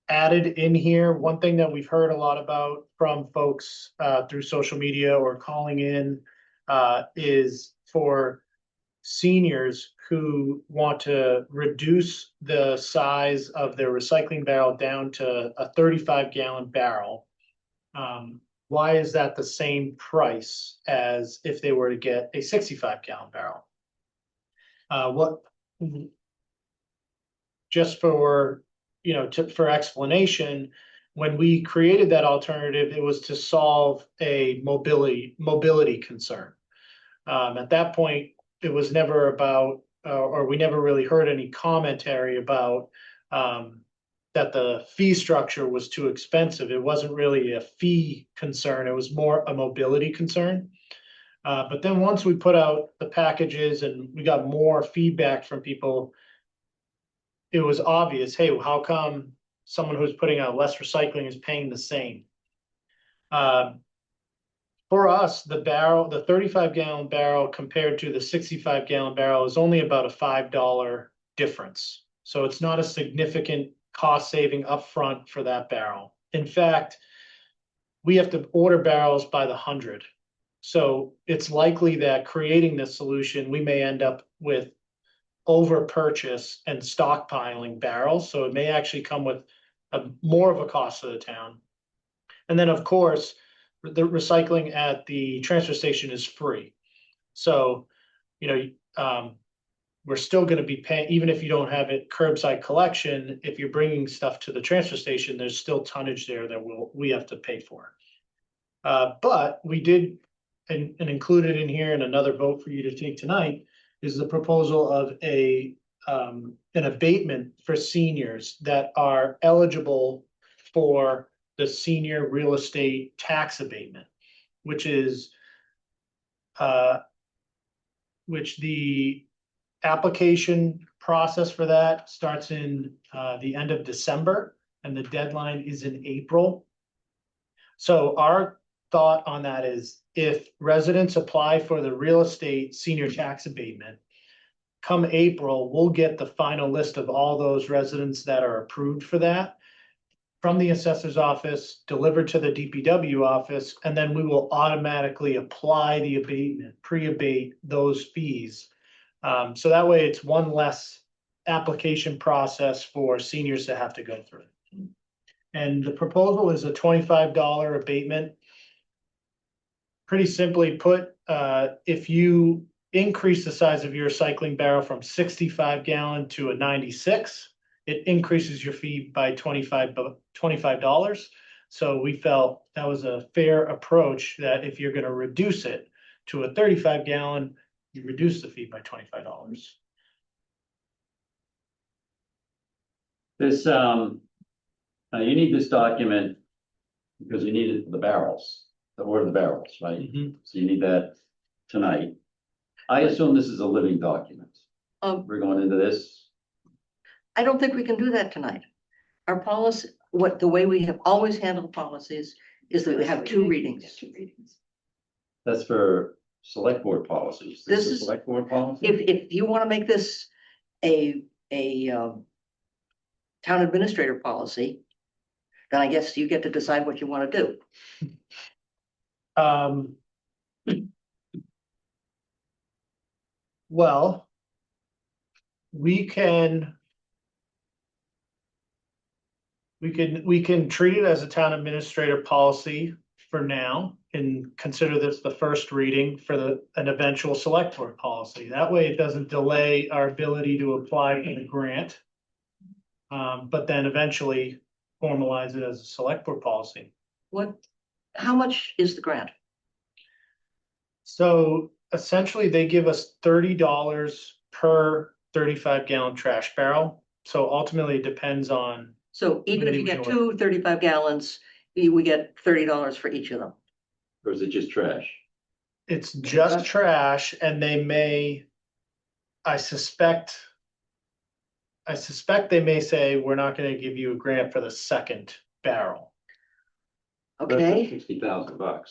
Added in here, one thing that we've heard a lot about from folks through social media or calling in is for seniors who want to reduce the size of their recycling barrel down to a 35-gallon barrel. Why is that the same price as if they were to get a 65-gallon barrel? Just for, for explanation, when we created that alternative, it was to solve a mobility concern. At that point, it was never about, or we never really heard any commentary about that the fee structure was too expensive. It wasn't really a fee concern. It was more a mobility concern. But then once we put out the packages and we got more feedback from people, it was obvious, hey, how come someone who's putting out less recycling is paying the same? For us, the 35-gallon barrel compared to the 65-gallon barrel is only about a $5 difference. So it's not a significant cost saving upfront for that barrel. In fact, we have to order barrels by the 100. So it's likely that creating this solution, we may end up with over purchase and stockpiling barrels. So it may actually come with more of a cost to the town. And then, of course, the recycling at the transfer station is free. So, we're still going to be paying, even if you don't have it curbside collection, if you're bringing stuff to the transfer station, there's still tonnage there that we have to pay for. But we did, and included in here, and another vote for you to take tonight, is the proposal of an abatement for seniors that are eligible for the senior real estate tax abatement, which is which the application process for that starts in the end of December, and the deadline is in April. So our thought on that is if residents apply for the real estate senior tax abatement, come April, we'll get the final list of all those residents that are approved for that from the assessor's office, delivered to the DPW office, and then we will automatically apply the abatement, pre-abate those fees. So that way it's one less application process for seniors to have to go through. And the proposal is a $25 abatement. Pretty simply put, if you increase the size of your recycling barrel from 65-gallon to a 96, it increases your fee by $25. So we felt that was a fair approach, that if you're going to reduce it to a 35-gallon, you reduce the fee by $25. This, you need this document because you need it for the barrels, to order the barrels, right? Mhm. So you need that tonight. I assume this is a living document. We're going into this. I don't think we can do that tonight. Our policy, the way we have always handled policies is that we have two readings. That's for select board policies. This is is- select board policy. If you want to make this a town administrator policy, then I guess you get to decide what you want to do. Well, we can treat it as a town administrator policy for now and consider this the first reading for an eventual select board policy. That way it doesn't delay our ability to apply for the grant. But then eventually formalize it as a select board policy. How much is the grant? So essentially they give us $30 per 35-gallon trash barrel. So ultimately it depends on, So even if you get two 35 gallons, we get $30 for each of them. Or is it just trash? it's just trash and they may, I suspect they may say, we're not gonna give you a grant for the second barrel. Okay, $60,000.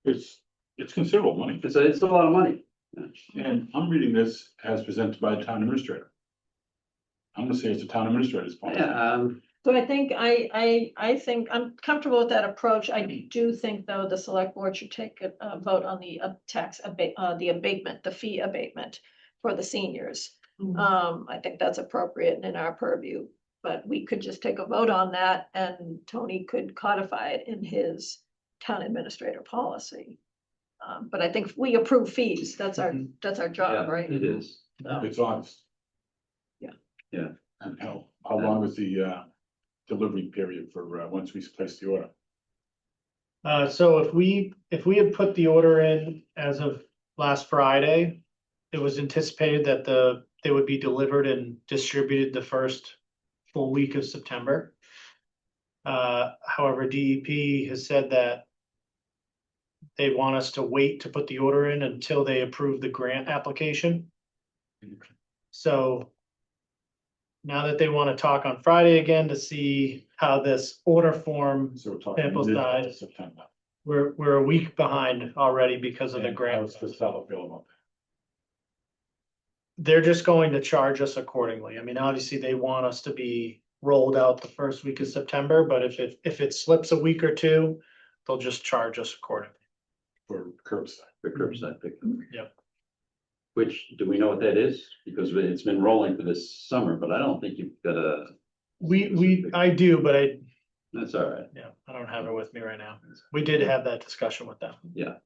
It's considerable money. It's a lot of money. And I'm reading this as presented by the town administrator. I'm gonna say it's the town administrator's policy. Yeah, So I think I think I'm comfortable with that approach. I do think, though, the select board should take a vote on the the abatement, the fee abatement for the seniors. I think that's appropriate and in our purview, but we could just take a vote on that and Tony could codify it in his town administrator policy. But I think if we approve fees, that's our job, yeah, right? it is. It's honest. Yeah. Yeah. And how long is the delivery period for once we place the order? So if we had put the order in as of last Friday, it was anticipated that they would be delivered and distributed the first full week of September. However, DEP has said that they want us to wait to put the order in until they approve the grant application. So now that they want to talk on Friday again to see how this order form, So we're talking Sample mid size. September. we're a week behind already because of the And grant. how's the seller feel about that? They're just going to charge us accordingly. I mean, obviously, they want us to be rolled out the first week of September, but if it slips a week or two, they'll just charge us accordingly. For curbside. The curbside pickup. Yep. Which, do we know what that is? Because it's been rolling for this summer, but I don't think you've got a. I do, but That's all right. I don't have it with me right now. We did have that discussion with them. Yeah, I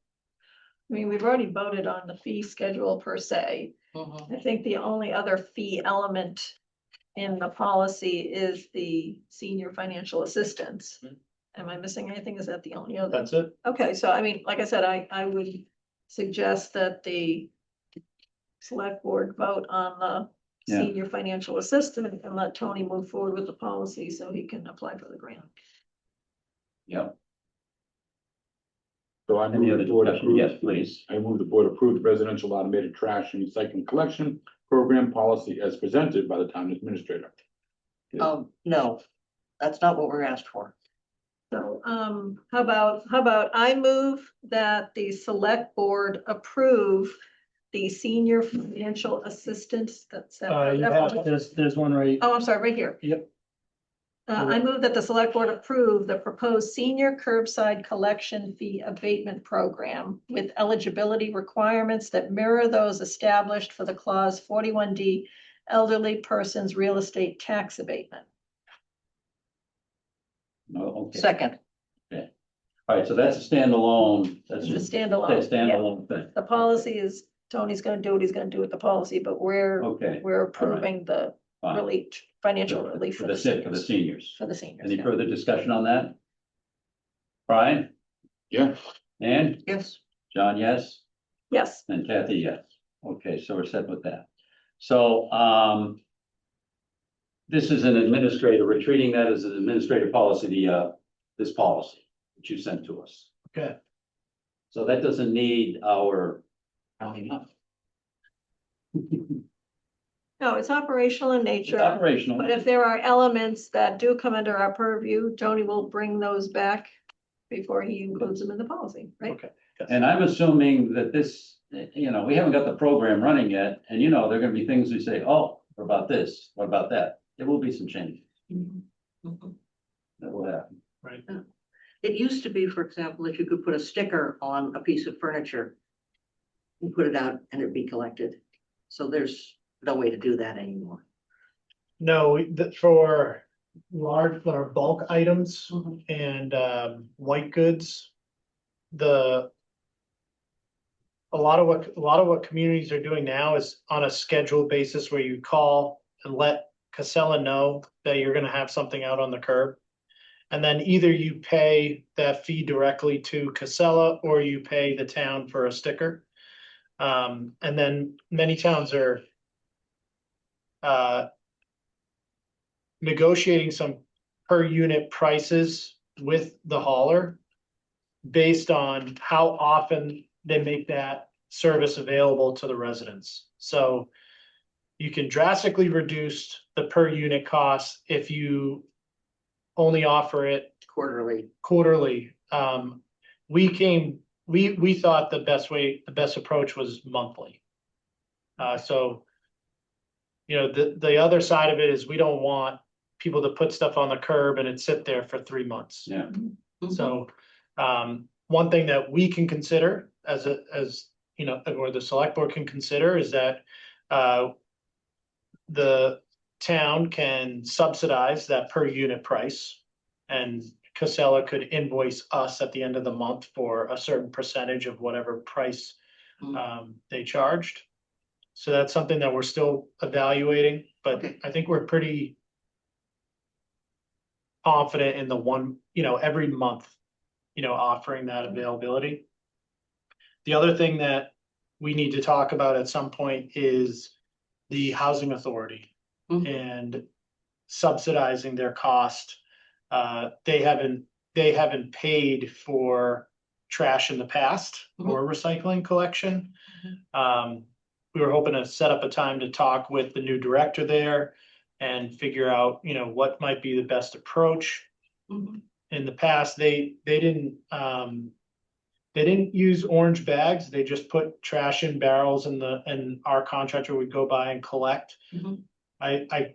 mean, we've already voted on the fee schedule per se. I think the only other fee element in the policy is the senior financial assistance. Am I missing anything? Is that the only other? That's it. Okay, so I mean, like I said, I would suggest that the select board vote on the Yeah. senior financial assistant and let Tony move forward with the policy so he can apply for the grant. yeah. So I Any move other the board discussion? approve. Yes, please. I move the board approve the residential automated trash and recycling collection program policy as presented by the town administrator. No, that's not what we're asked for. So, how about I move that the select board approve the senior financial assistance that's. There's one right. Oh, I'm sorry, right here. Yep. I move that the select board approve the proposed senior curbside collection fee abatement program with eligibility requirements that mirror those established for the clause 41D elderly persons real estate tax abatement. No, okay. Second, All right, so that's a standalone, that's It's a just a standalone. Yeah. standalone thing. The policy is, Tony's gonna do what he's gonna do with the policy, but we're Okay. approving the Fine. relief, financial relief For the seniors. For the seniors. Any yeah. further discussion on that? Brian, Yeah, Ann, yes, John, yes, Yes, and Kathy, yes. Okay, so we're set with that. So, this is an administrator, we're treating that as an administrative policy, this policy that you sent to us. Okay. So that doesn't need our counting up. no, it's operational in It's nature, operational. but if there are elements that do come under our purview, Tony will bring those back before he includes them in the policy, right? Okay. And I'm assuming that this, we haven't got the program running yet, and there are gonna be things we say, oh, what about this, what about that? There will be some changes that will happen. Right. it used to be, for example, that you could put a sticker on a piece of furniture and put it out and it'd be collected. So there's no way to do that anymore. No, for large, for bulk items and white goods, a lot of what communities are doing now is on a scheduled basis where you call and let Casella know that you're gonna have something out on the curb. And then either you pay that fee directly to Casella or you pay the town for a sticker. And then many towns are negotiating some per unit prices with the hauler based on how often they make that service available to the residents. So you can drastically reduce the per unit cost if you only offer it quarterly. We thought the best approach was monthly. So, you know, the other side of it is we don't want people to put stuff on the curb and it sit there for 3 months. Yeah. So, one thing that we can consider as you know, or the select board can consider is that, the town can subsidize that per unit price. And Casella could invoice us at the end of the month for a certain percentage of whatever price they charged. So that's something that we're still evaluating, but Okay. I think we're pretty confident in the one, you know, every month, you know, offering that availability. The other thing that we need to talk about at some point is the housing authority and subsidizing their cost. They haven't paid for trash in the past or recycling collection. We were hoping to set up a time to talk with the new director there and figure out, you know, what might be the best approach. In the past, they didn't use orange bags. They just put trash in barrels and our contractor would go by and collect. I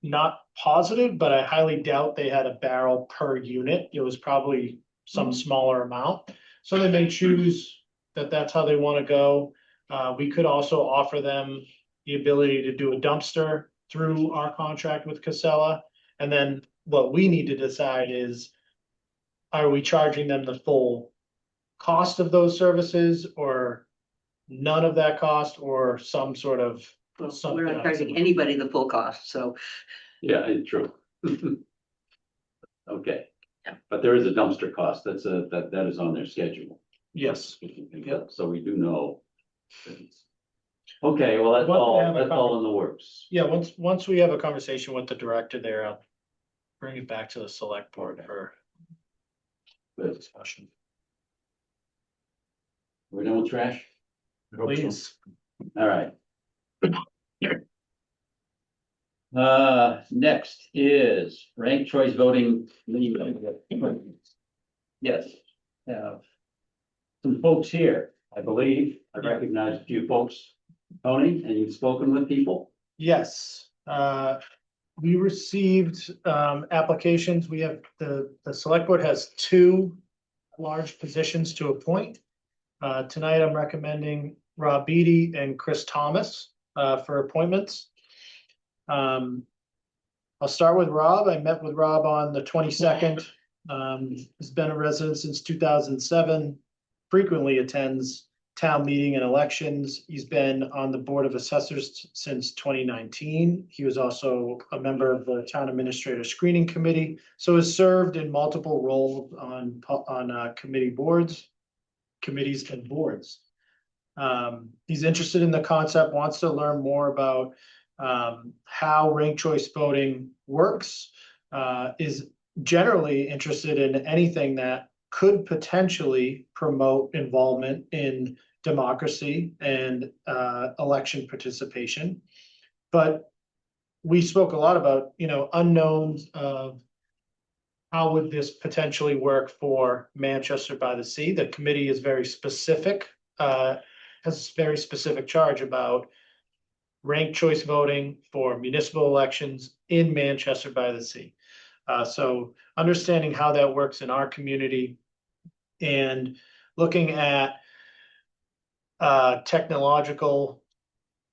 not positive, but I highly doubt they had a barrel per unit. It was probably some smaller amount. So they may choose that that's how they want to go. We could also offer them the ability to do a dumpster through our contract with Casella. And then what we need to decide is, are we charging them the full cost of those services or none of that cost or some sort of. We're not charging anybody the full cost, so. Yeah, true. Okay. Yeah. But there is a dumpster cost. That is on their schedule. Yes. So we do know. Okay, well, that's all in the works. Yeah, once we have a conversation with the director there, I'll bring it back to the select board for discussion. We're done with trash? Please. All right. Next is ranked choice voting. Yes, have some folks here, I believe. I recognize a few folks. Tony, and you've spoken with people? Yes, we received applications. We have the select board has 2 large positions to appoint. Tonight, I'm recommending Rob Beatty and Chris Thomas for appointments. I'll start with Rob. I met with Rob on the 22nd. He's been a resident since 2007, frequently attends town meeting and elections. He's been on the Board of Assessors since 2019. He was also a member of the Town Administrator Screening Committee, so has served in multiple roles on committees and boards. He's interested in the concept, wants to learn more about how ranked choice voting works, is generally interested in anything that could potentially promote involvement in democracy and election participation. But we spoke a lot about, you know, unknowns of how would this potentially work for Manchester by the Sea. The committee is very specific, has very specific charge about ranked choice voting for municipal elections in Manchester by the Sea. So understanding how that works in our community and looking at technological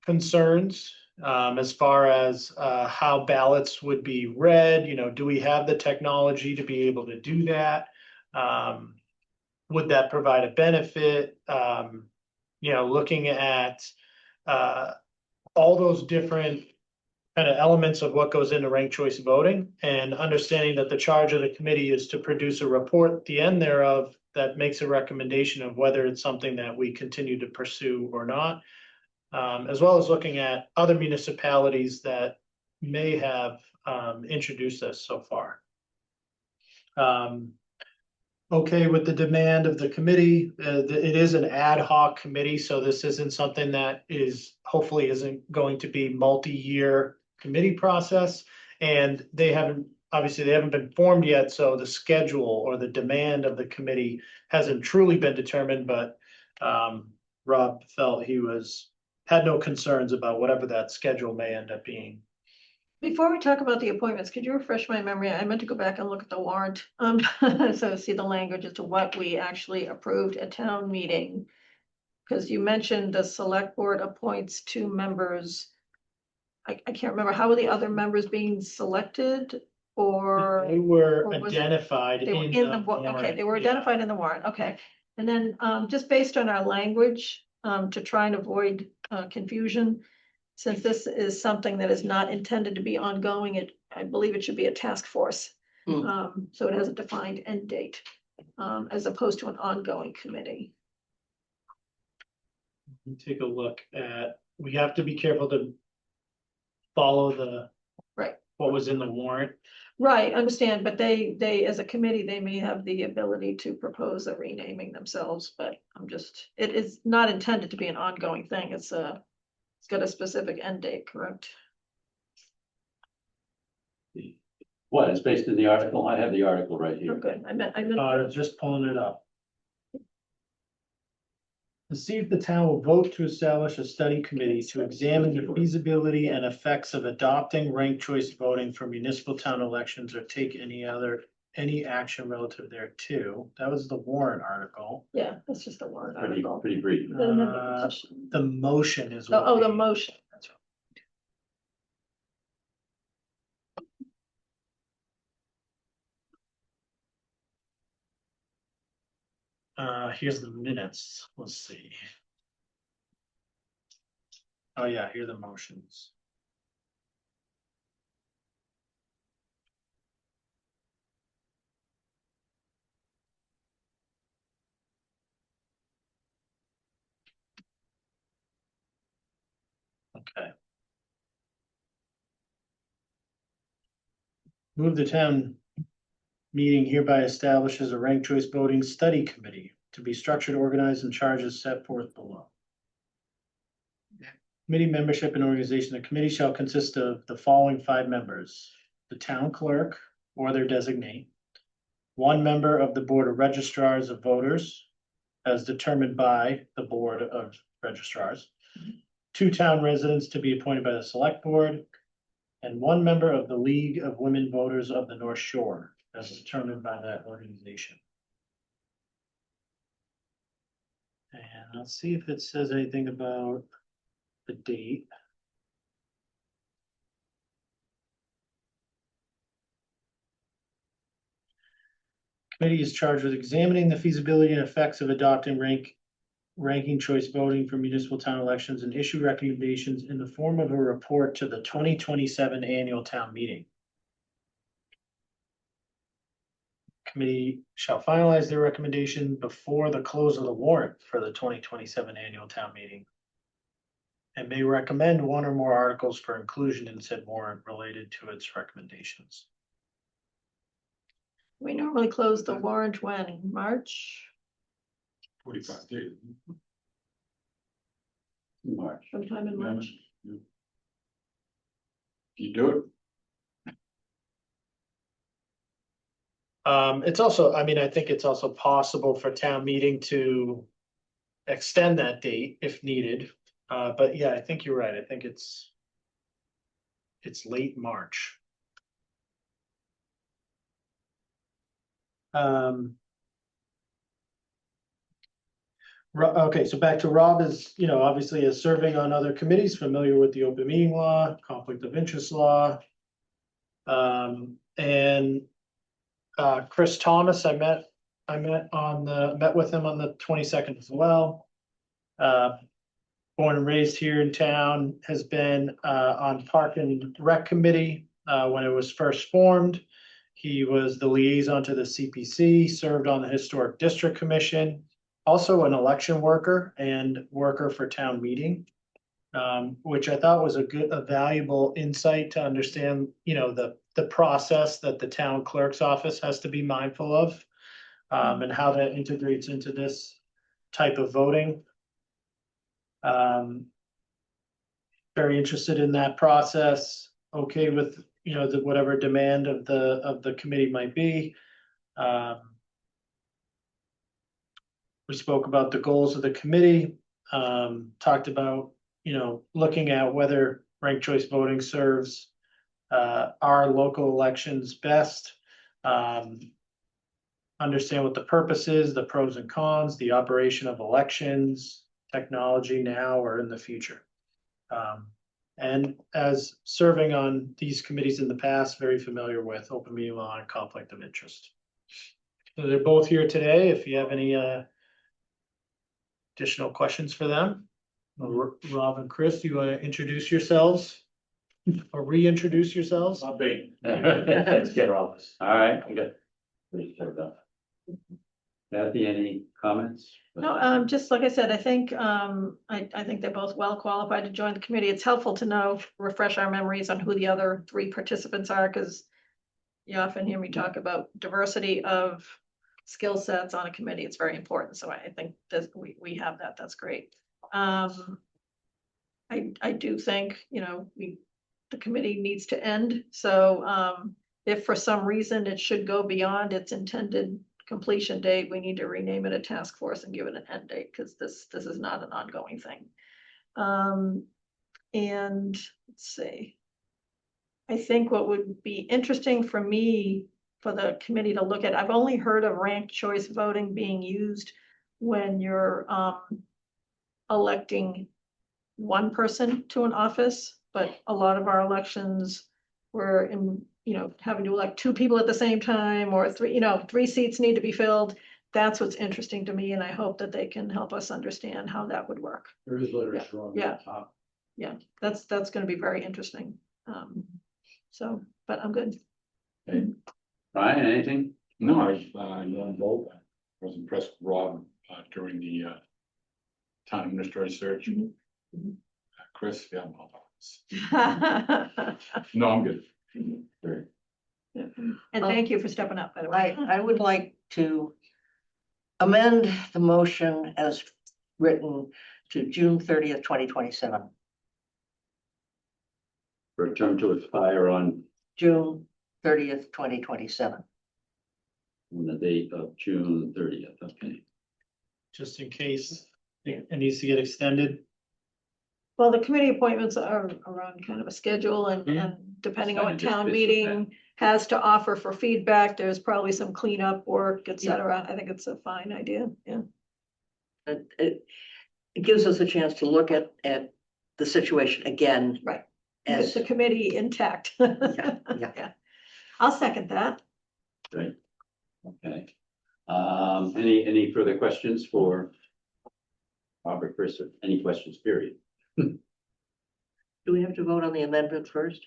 concerns as far as how ballots would be read, you know, do we have the technology to be able to do that? would that provide a benefit? Looking at all those different kind of elements of what goes into ranked choice voting, and understanding that the charge of the committee is to produce a report at the end thereof that makes a recommendation of whether it's something that we continue to pursue or not. As well as looking at other municipalities that may have introduced this so far. Okay, with the demand of the committee, it is an ad hoc committee, so this isn't something that hopefully isn't going to be multi-year committee process. And they haven't been formed yet, so the schedule or the demand of the committee hasn't truly been determined, but Rob felt he had no concerns about whatever that schedule may end up being. Before we talk about the appointments, could you refresh my memory? I meant to go back and look at the warrant, so see the language as to what we actually approved at town meeting. Because you mentioned the select board appoints 2 members. I can't remember, how were the other members being selected, or? They were or was it- identified They were in in the the, okay, warrant. they were Yeah. identified in the warrant, okay. And then, just based on our language, to try and avoid, confusion, since this is something that is not intended to be ongoing, I believe it should be a task force. So it has a defined end date, as opposed to an ongoing committee. Take a look at, we have to be careful to follow Right. what was in the warrant. Right, understand, but they, as a committee, they may have the ability to propose a renaming themselves, but it is not intended to be an ongoing thing. It's got a specific end date, correct? What, it's based in the article? I have the article right Oh, here. good, I meant. Just pulling it up. To see if the town will vote to establish a study committee to examine the feasibility and effects of adopting ranked choice voting for municipal town elections, or take any action relative thereto. That was the warrant article. Yeah, that's just a warrant Pretty, article. pretty brief. Doesn't have a petition. The motion is. Oh, what the we- motion. That's right. Here's the minutes. Let's see. Oh, yeah, here are the motions. Okay. Move the town meeting hereby establishes a ranked choice voting study committee to be structured, organized, and charges set forth below. Committee membership and organization. The committee shall consist of the following 5 members: the town clerk or their designee, 1 member of the board of registrars of voters as determined by the board of registrars, 2 town residents to be appointed by the select board, and 1 member of the League of Women Voters of the North Shore as determined by that organization. And let's see if it says anything about the date. Committee is charged with examining the feasibility and effects of adopting ranking choice voting for municipal town elections, and issue recommendations in the form of a report to the 2027 annual town meeting. Committee shall finalize their recommendation before the close of the warrant for the 2027 annual town meeting, and may recommend 1 or more articles for inclusion in said warrant related to its recommendations. We normally close the warrant when, March, 45 days. March. sometime in March? You do it? It's also, I mean, I think it's also possible for town meeting to extend that date if needed. But yeah, I think you're right. I think it's late March. Okay, so back to Rob is, obviously is serving on other committees, familiar with the open meeting law, conflict of interest law. And Chris Thomas, I met I met with him on the 22nd as well. Born and raised here in town, has been on Park and Rec Committee when it was first formed. He was the liaison to the CPC, served on the Historic District Commission, also an election worker and worker for town meeting. Which I thought was a valuable insight to understand, the process that the town clerk's office has to be mindful of. And how that integrates into this type of voting. Very interested in that process, okay with, whatever demand of the committee might be. We spoke about the goals of the committee, talked about, looking at whether ranked choice voting serves our local elections best. Understand what the purpose is, the pros and cons, the operation of elections, technology now or in the future. And as serving on these committees in the past, very familiar with open meeting law and conflict of interest. So they're both here today. If you have any additional questions for them. Rob and Chris, do you want to introduce yourselves? Or reintroduce yourselves? Let's get all this. All right, I got. Kathy, any comments? No, just like I said, I think, I think they're both well qualified to join the committee. It's helpful to know, refresh our memories on who the other 3 participants are, because you often hear me talk about diversity of skill sets on a committee. It's very important. So I think that we have that. That's great. I do think, the committee needs to end. So, if for some reason it should go beyond its intended completion date, we need to rename it a task force and give it an end date, because this is not an ongoing thing. And let's see. I think what would be interesting for me, for the committee to look at, I've only heard of ranked choice voting being used when you're electing one person to an office, but a lot of our elections were having to elect 2 people at the same time, or 3, 3 seats need to be filled. That's what's interesting to me, and I hope that they can help us understand how that would work. There is literature on Yeah. the top. Yeah, that's gonna be very interesting. But I'm good. Ryan, anything? No, I learned both. I was impressed with Rob during the town administrator search. Chris, yeah, no, I'm good. And thank you for stepping up, by the way. I would like to amend the motion as written to June 30th, 2027. For a term to expire on June 30th, 2027. the date of June 30th, okay. Just in case it needs to get extended. Well, the committee appointments are around kind of a schedule, and depending on what Kinda just town fits with meeting has to offer for feedback, there's probably some cleanup work, et cetera. I think it's a fine idea, yeah. It gives us a chance to look at the situation again. Right. As The committee intact. yeah. I'll second that. Great. Okay. Any further questions for Robert, Chris, or any questions, period? Do we have to vote on the amendment first?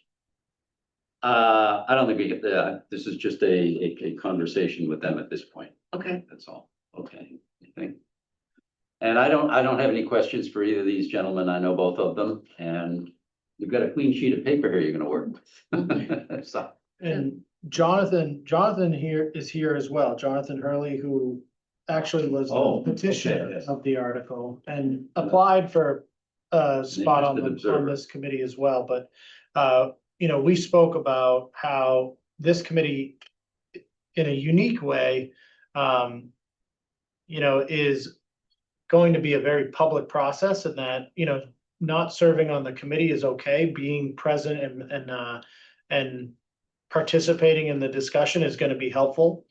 I don't think we get this is just a conversation with them at this point. Okay. That's all. Okay, I think. And I don't have any questions for either of these gentlemen. I know both of them, and you've got a clean sheet of paper here you're gonna work with. So, And Jonathan here is here as well. Jonathan Hurley, who actually was Oh, the petitioner okay, yes. of the article and applied for a spot on interested observer. this committee as well. But, we spoke about how this committee, in a unique way, is going to be a very public process, and that, not serving on the committee is okay. Being present and participating in the discussion is going to be helpful.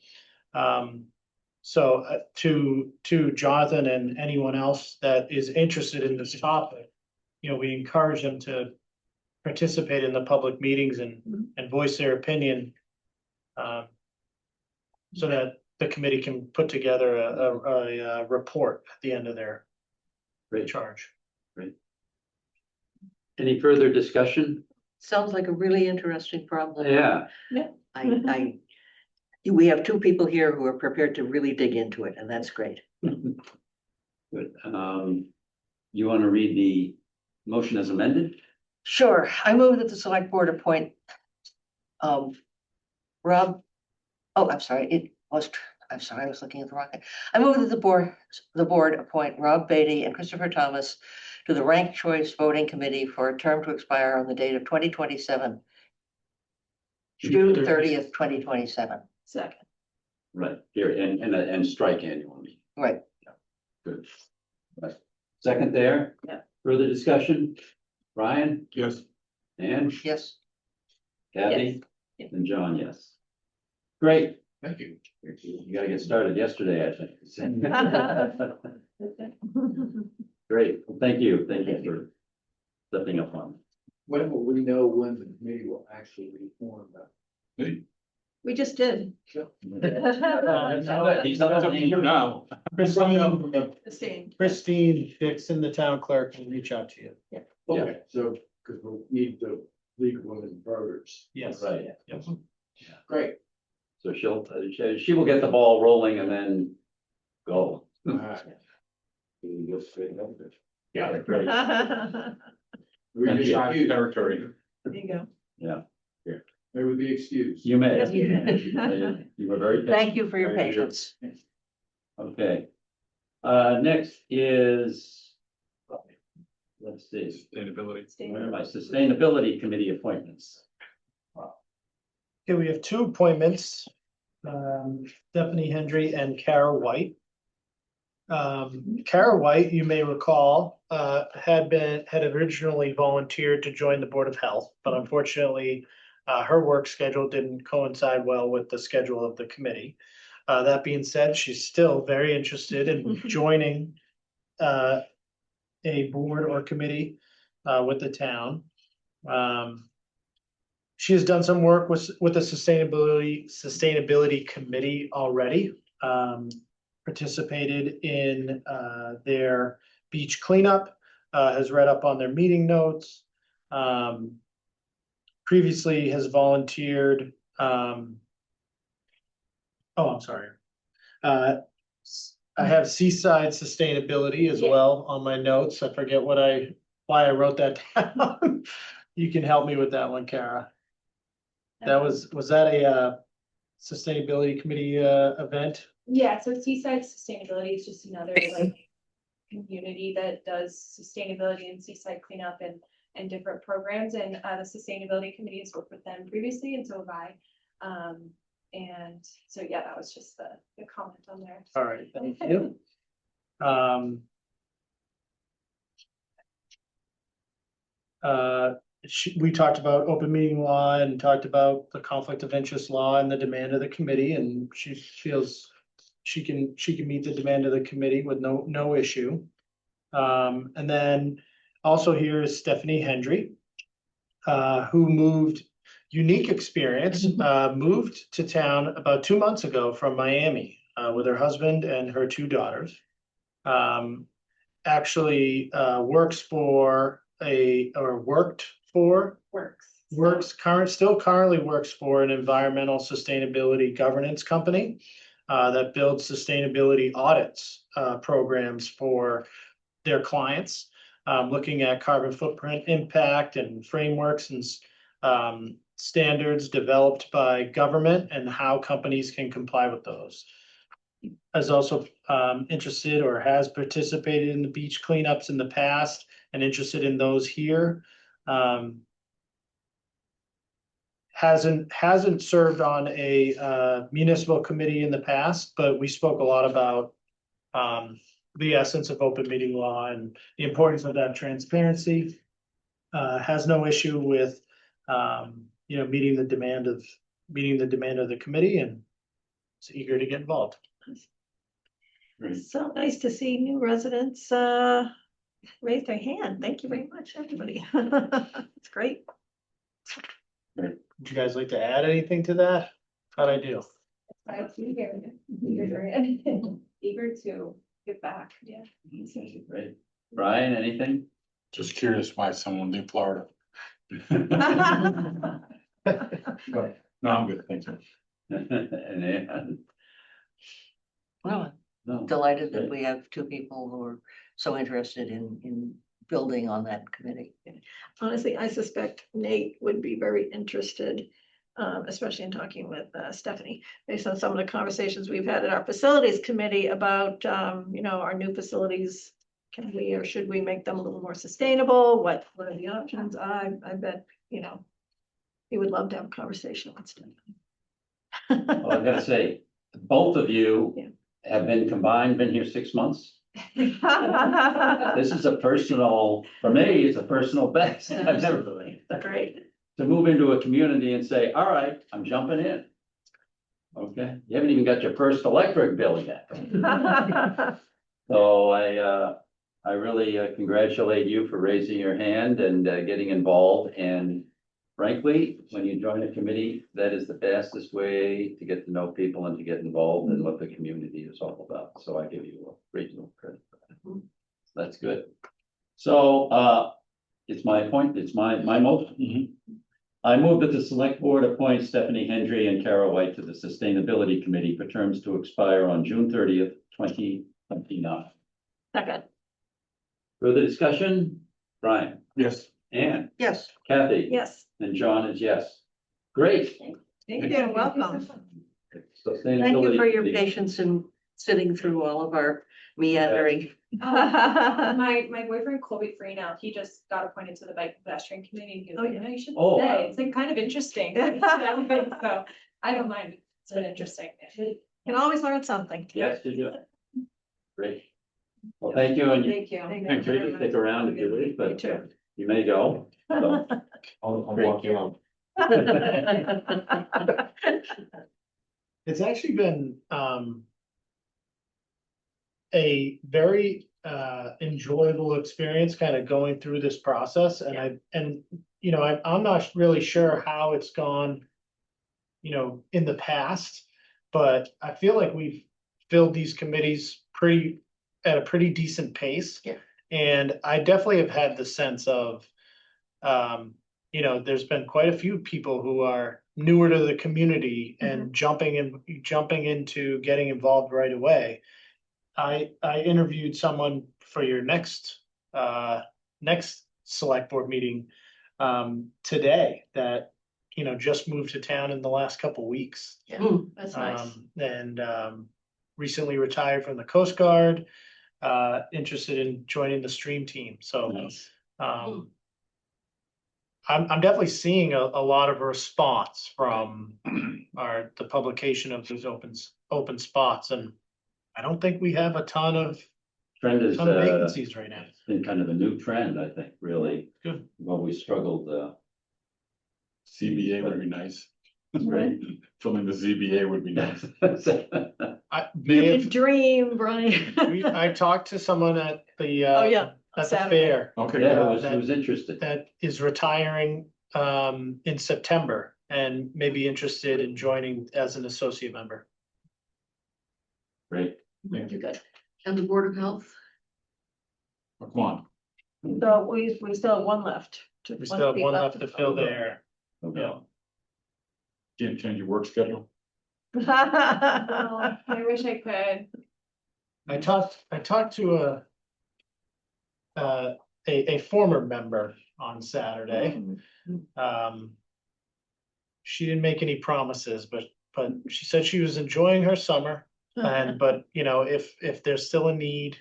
So to Jonathan and anyone else that is interested in this topic, we encourage them to participate in the public meetings and voice their opinion. So that the committee can put together a report at the end of their Great. charge. Any further discussion? Sounds like a really interesting problem. Yeah, We have two people here who are prepared to really dig into it, and that's great. good. You want to read the motion as amended? Sure, I move that the select board appoint Rob, oh, I'm sorry, I was looking at the wrong thing. I move that the board appoint Rob Beatty and Christopher Thomas to the Ranked Choice Voting Committee for a term to expire on the date of 2027, June 30th, 2027. Second. Right, here, and strike annual meeting. Right. Good. Right. Second there? Yeah. Further discussion? Brian, Yes. Ann, Yes. Kathy, Yes. and John, yes. Great. Thank you. You gotta get started yesterday, I think. Great, well, thank you for stepping up on. When will we know when the committee will actually be formed? We just did. He's up here now. Christine Dixon, the town clerk, will reach out to you. Okay, so, because we'll need the League of Women Voters. Yes. Right. Yep. Great. So she will get the ball rolling and then go. All right. We go straight over it. Yeah. We Thank be you. excused. Territory. There you go. Yeah, May we be excused? you may. Yes, you You were very. Thank you for your Very good. patience. Okay. Next is. Let's see, Sustainability. where are my sustainability committee appointments? Okay, we have two appointments, Stephanie Hendry and Kara White. Kara White, you may recall, had originally volunteered to join the Board of Health, but unfortunately, her work schedule didn't coincide well with the schedule of the committee. That being said, she's still very interested in joining a board or committee with the town. She has done some work with the sustainability committee already. Participated in their beach cleanup, has read up on their meeting notes. Previously has volunteered. I'm sorry. I have Seaside Sustainability as well on my notes. I forget why I wrote that down. You can help me with that one, Kara. Was that a sustainability committee event? Yeah, so Seaside Sustainability is just another like community that does sustainability and seaside cleanup and different programs. And the sustainability committee has worked with them previously, and so have I. And so yeah, that was just the comment on there. All right, thank you. We talked about open meeting law and talked about the conflict of interest law and the demand of the committee, and she feels she can meet the demand of the committee with no issue. And then also here is Stephanie Hendry, who moved, unique experience, moved to town about 2 months ago from Miami with her husband and her two daughters. Actually works for still currently works for an environmental sustainability governance company that builds sustainability audits programs for their clients, looking at carbon footprint impact and frameworks and standards developed by government and how companies can comply with those. Is also interested or has participated in the beach cleanups in the past and interested in those here. Hasn't served on a municipal committee in the past, but we spoke a lot about the essence of open meeting law and the importance of that transparency. Has no issue with meeting the demand of the committee, and is eager to get involved. So nice to see new residents raise their hand. Thank you very much, everybody. It's great. Would you guys like to add anything to that? How'd I do? Nice to hear you. Eager to get back, yeah. Great. Brian, anything? Just curious why someone leave Florida. No, I'm good, thank you. And, Well, no, delighted that Great. we have two people who are so interested in building on that committee. Honestly, I suspect Nate would be very interested, especially in talking with Stephanie, based on some of the conversations we've had at our facilities committee about, our new facilities. Can we or should we make them a little more sustainable? What are the options? I bet, he would love to have a conversation with Stephanie. Well, I've got to say, both of you Yeah. have been here 6 months. This is a personal, for me, it's a personal best. I've never Great. to move into a community and say, all right, I'm jumping in. Okay, you haven't even got your first electric bill yet. So I really congratulate you for raising your hand and getting involved. And frankly, when you join a committee, that is the fastest way to get to know people and to get involved in what the community is all about. So I give you a great deal of credit for that. That's good. So it's my point, it's my motion. I move that the select board appoint Stephanie Hendry and Kara White to the Sustainability Committee for terms to expire on June 30th, 2029. Second. Further discussion? Brian, Yes. Ann, Yes, Kathy? Yes. And John is yes. Great. Thank you. Welcome. thank you for your Sustainability. patience in sitting through all of our meandering. My boyfriend Colby Freenow, he just got appointed to the bike and pedestrian committee. He was like, you should Oh, stay. wow. It's like kind of interesting. So I don't mind. It's been interesting. Can always learn something. Yes, you do. Great. Well, thank you, and Thank you. feel free to stick around if you wish, Me but too. you may go. So, I'll Great. walk you out. It's actually been a very enjoyable experience kind of going through this process. And I'm not really sure how it's gone, in the past, but I feel like we've filled these committees at a pretty decent pace. Yeah. And I definitely have had the sense of, there's been quite a few people who are newer to the community and jumping into getting involved right away. I interviewed someone for your next select board meeting today that, just moved to town in the last couple weeks. Yeah, that's nice. And recently retired from the Coast Guard, interested in joining the stream team. So nice. I'm definitely seeing a lot of response from the publication of these open spots, and I don't think we have a ton of Trend is vacancies right now. been kind of a new trend, I think, really. Good. Well, we struggled, CBA would be nice. right? Filming the ZBA would be nice. I You may can have, dream, Brian. I talked to someone at the Oh, yeah. at the Saturday. fair Okay. Yeah, good. who was interested. that is retiring in September and may be interested in joining as an associate member. Great. You're good. And the Board of Health? Come on. So we still have one left. We still have one left to fill there. Okay. Yeah. Can't change your work schedule. Oh, I wish I could. I talked to a former member on Saturday. She didn't make any promises, but she said she was enjoying her summer. But if there's still a need,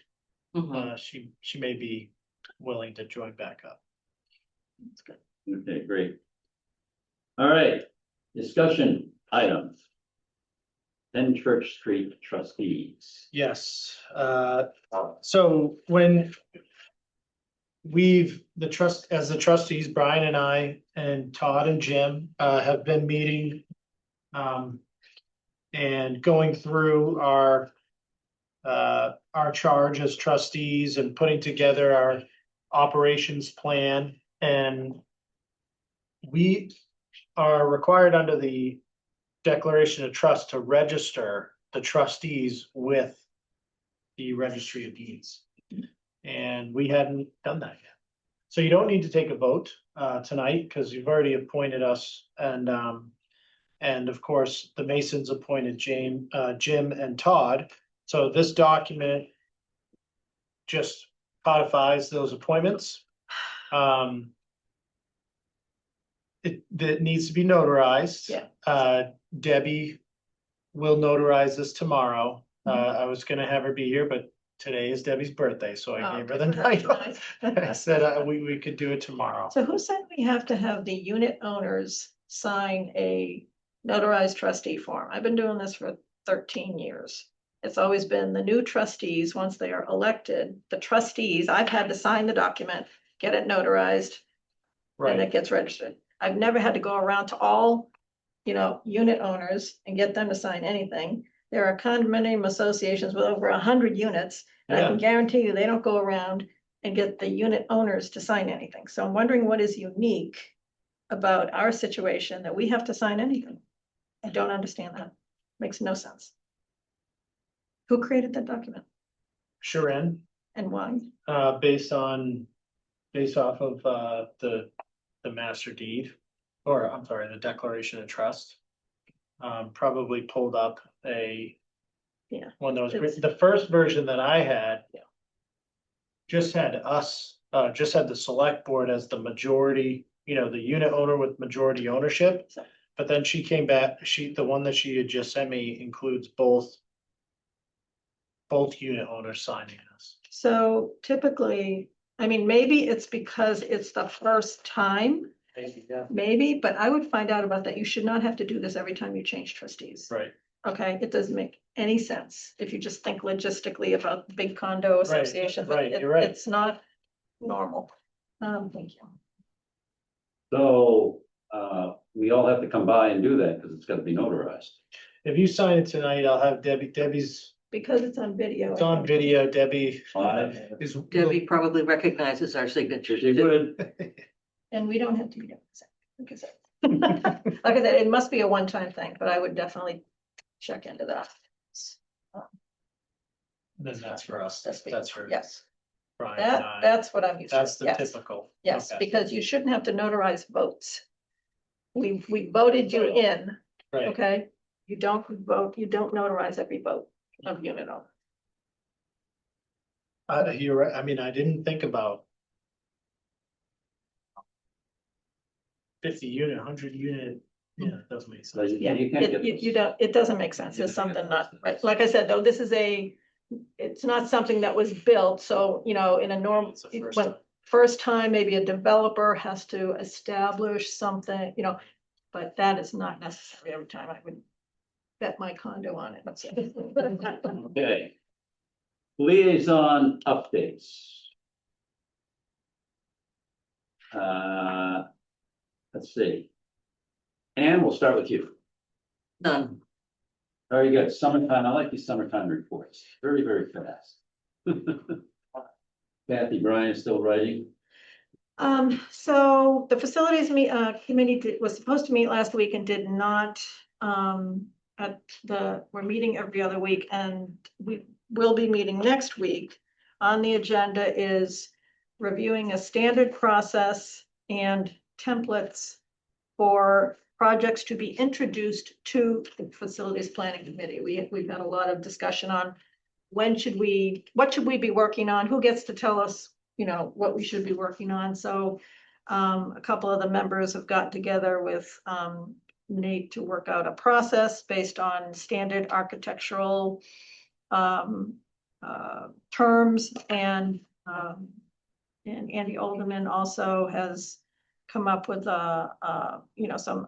she may be willing to join back up. Okay, great. All right, discussion items. 10 Church Street trustees. Yes, so when as the trustees, Brian and I and Todd and Jim have been meeting and going through our charge as trustees and putting together our operations plan. And we are required under the declaration of trust to register the trustees with the registry of deeds. And we hadn't done that yet. So you don't need to take a vote tonight, because you've already appointed us, and of course, the Masons appointed Jim and Todd. So this document just codifies those appointments. That needs to be notarized. Yeah. Debbie will notarize this tomorrow. I was gonna have her be here, but today is Debbie's birthday, so I Oh, gave her the okay. night off. Nice. I said we could do it tomorrow. So who said we have to have the unit owners sign a notarized trustee form? I've been doing this for 13 years. It's always been the new trustees, once they are elected, the trustees, I've had to sign the document, get it notarized, and Right, it gets registered. I've never had to go around to all, unit owners and get them to sign anything. There are condominium associations with over 100 units, and I can guarantee you, they don't go around and get the unit owners to sign anything. So I'm wondering what is unique about our situation that we have to sign anything. I don't understand that. Makes no sense. Who created that document Sharon, and why? based off of the master deed, or I'm sorry, the declaration of trust. Probably pulled up Yeah. one that was It's- written, the first version that I had. Yeah. Just had us, just had the select board as the majority, the unit owner with majority ownership. So- But then she came back, the one that she had just sent me includes both unit owners signing this. So typically, I mean, maybe it's because it's the first time, maybe, but I would find out about that. You should not have to do this every time you change trustees. Right, Okay, it doesn't make any sense if you just think logistically about big condo associations. right, It- you're right. It's not normal. Thank you. So, we all have to come by and do that because it's gotta be notarized. if you sign it tonight, I'll have Debbie's, Because it's on video. it's on video, Debbie. Fine. Is. Debbie probably recognizes our signatures. She would, And we don't have to be doing this. Like I said. Like I said, it must be a one-time thing, but I would definitely check into that. Then that's for us, That's me. that's for Yes, Brian and that, I. that's what I'm used to. That's the Yes. typical. Yes, Okay. because you shouldn't have to notarize votes. We voted you in, Right, okay? You don't vote, you don't notarize every vote of unit owner. you're right, I mean, I didn't think about 50 unit, 100 unit, yeah, it doesn't make but sense. Yeah, you can't it, get you, this. you don't, it doesn't make sense. There's something not, right. Like I said, though, this is it's not something that was built, so, in a normal, It's the first when, time. first time, maybe a developer has to establish something, but that is not necessary every time. I would bet my condo on it. Okay. Liaison updates. Let's see. Ann, we'll start with you. None. Very good. Summertime, I like these summertime reports. Very, very fast. Kathy, Brian is still writing. So the facilities committee was supposed to meet last week and did not. We're meeting every other week, and we will be meeting next week. On the agenda is reviewing a standard process and templates for projects to be introduced to the facilities planning committee. We've had a lot of discussion on what should we be working on? Who gets to tell us, what we should be working on? So a couple of the members have got together with Nate to work out a process based on standard architectural terms, and Andy Alderman also has come up with some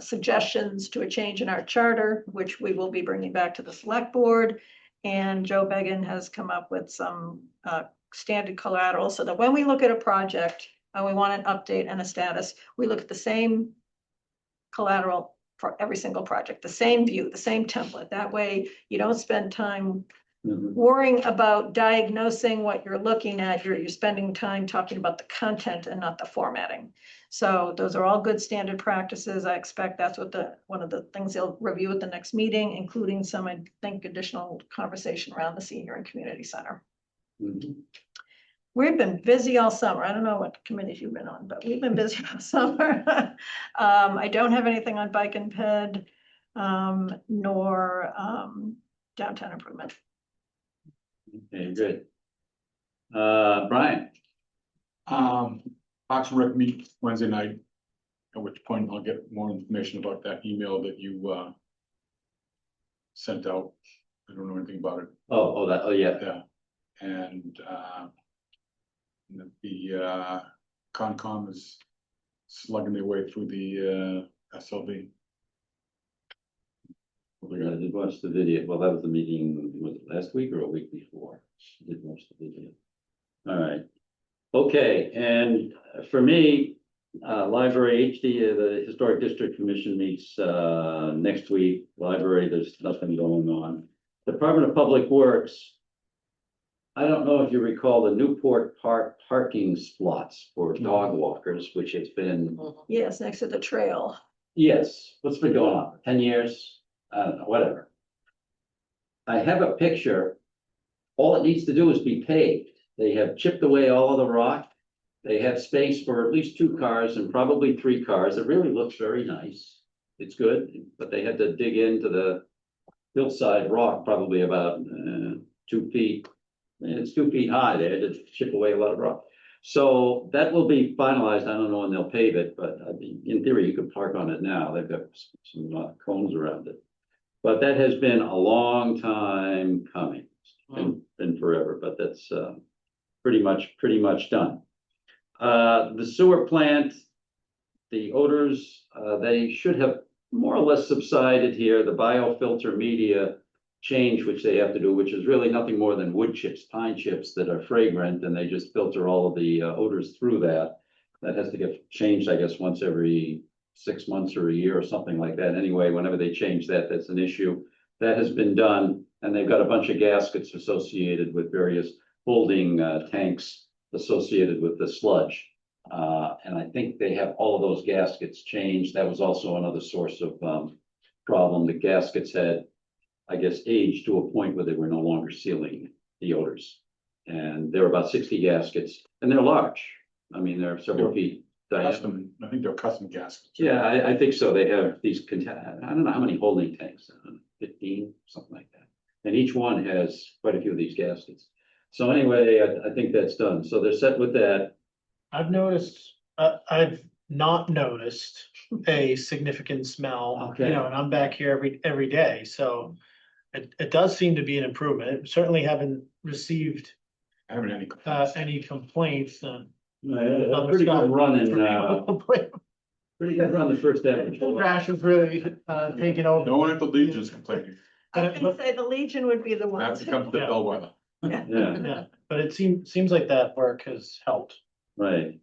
suggestions to a change in our charter, which we will be bringing back to the select board. And Joe Began has come up with some standard collateral, so that when we look at a project and we want an update and a status, we look at the same collateral for every single project, the same view, the same template. That way you don't spend time Mhm. worrying about diagnosing what you're looking at, you're spending time talking about the content and not the formatting. So those are all good standard practices. I expect that's what one of the things they'll review at the next meeting, including some, I think, additional conversation around the senior and community center. Mhm. We've been busy all summer. I don't know what committees you've been on, but we've been busy all summer. I don't have anything on bike and ped, nor downtown improvement. Okay, good. Brian, Parks and Rec meet Wednesday night, at which point I'll get more information about that email that you sent out. I don't know anything about it. oh, yeah, Yeah, and the Concom is slugging their way through the SLB. I did watch the video. Well, that was the meeting, was it last week or a week before? I did watch the video. All right. Okay, and for me, Library HD, the Historic District Commission meets next week. Library, there's nothing going on. Department of Public Works. I don't know if you recall the Newport Park parking slots for dog walkers, which has been, Yes, next to the trail. yes, what's been going on, 10 years? I don't know, whatever. I have a picture. All it needs to do is be paved. They have chipped away all of the rock. They have space for at least 2 cars and probably 3 cars. It really looks very nice. It's good, but they had to dig into the hillside rock, probably about 2 feet. And it's 2 feet high. They had to chip away a lot of rock. So that will be finalized. I don't know when they'll pave it, but I mean, in theory, you could park on it now. They've got some cones around it. But that has been a long time coming. It's been forever, but that's pretty much done. The sewer plant, the odors, they should have more or less subsided here. The biofilter media change, which they have to do, which is really nothing more than wood chips, pine chips that are fragrant, and they just filter all of the odors through that. That has to get changed, I guess, once every 6 months or a year or something like that. Anyway, whenever they change that, that's an issue. That has been done, and they've got a bunch of gaskets associated with various holding tanks associated with the sludge. And I think they have all of those gaskets changed. That was also another source of problem. The gaskets had, I guess, aged to a point where they were no longer sealing the odors. And there are about 60 gaskets, and they're large. I mean, they're several feet diameter. Custom, I think they're custom gaskets. Yeah, I think so. They have these, I don't know how many holding tanks, 15, something like that. And each one has quite a few of these gaskets. So anyway, I think that's done. So they're set with that. I've noticed, I've not noticed a significant smell, Okay. you know, and I'm back here every day, so it does seem to be an improvement. Certainly haven't received I haven't any complaints. any complaints. A pretty good run in, Trash pretty good run the first day. is really taking over. No one at the Legion is complaining. I was gonna say the Legion would be the I have ones. to come to the Yeah. Bellwether. Yeah, Yeah, but it seems like that work has helped. right.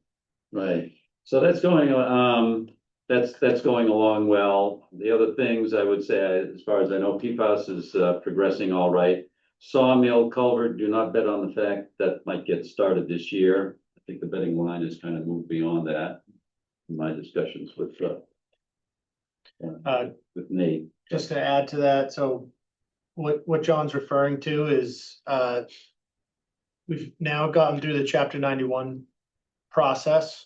So that's going, that's going along well. The other things I would say, as far as I know, PFAS is progressing all right. Sawmill culvert, do not bet on the fact that might get started this year. I think the betting line has kind of moved beyond that. In my discussions with Nate. Just to add to that, so what John's referring to is, we've now gotten through the Chapter 91 process.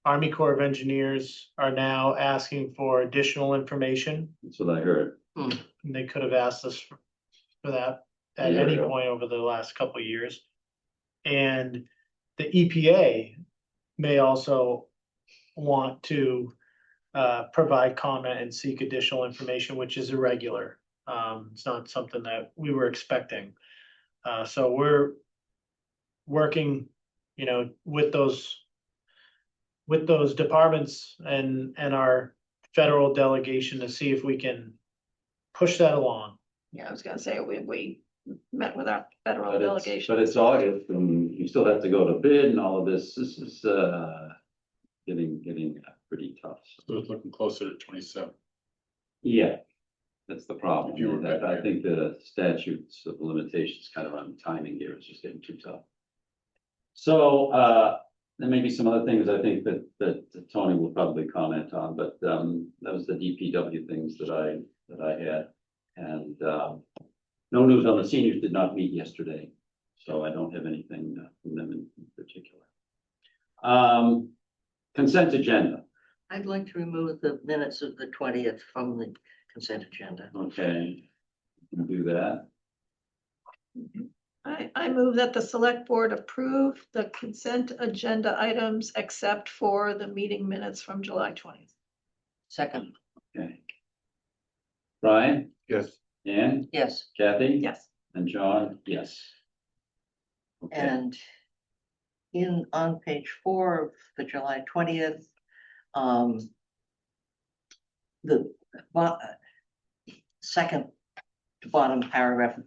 Army Corps of Engineers are now asking for additional information. That's what I heard. And they could have asked us for that at year any ago. point over the last couple of years. And the EPA may also want to provide comment and seek additional information, which is irregular. It's not something that we were expecting. So we're working, you know, with those departments and our federal delegation to see if we can push that along. Yeah, I was gonna say, we met with our federal But delegation. it's August and you still have to go to bid and all of this. This is getting pretty tough. So it's looking closer to 27. Yeah, That's the problem. If you were back I here. think the statutes of limitations kind of on timing here is just getting too tough. So, there may be some other things I think that Tony will probably comment on, but, that was the DPW things that I had. And, no news on the seniors did not meet yesterday, so I don't have anything from them in particular. Consent agenda. I'd like to remove the minutes of the 20th from the consent agenda. Okay, we'll do that. I move that the select board approve the consent agenda items except for the meeting minutes from July 20th. Second, Okay. Brian, Yes. Ann, yes, Kathy? Yes. And John, yes. Okay, and on page 4 of the July 20th, the second to bottom paragraph,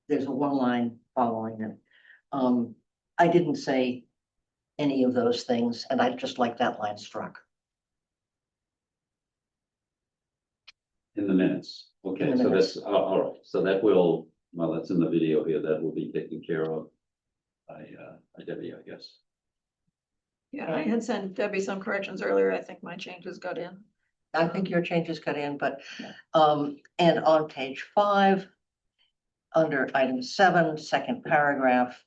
there's a one line following it. I didn't say any of those things, and I'd just like that line struck. in the minutes. Okay, In the so minutes. that's, all right, so that will, well, that's in the video here, that will be taken care of by Debbie, I guess. Yeah, I had sent Debbie some corrections earlier. I think my changes got in. I think your changes got in, but, Yeah. and on page 5, under item 7, second paragraph,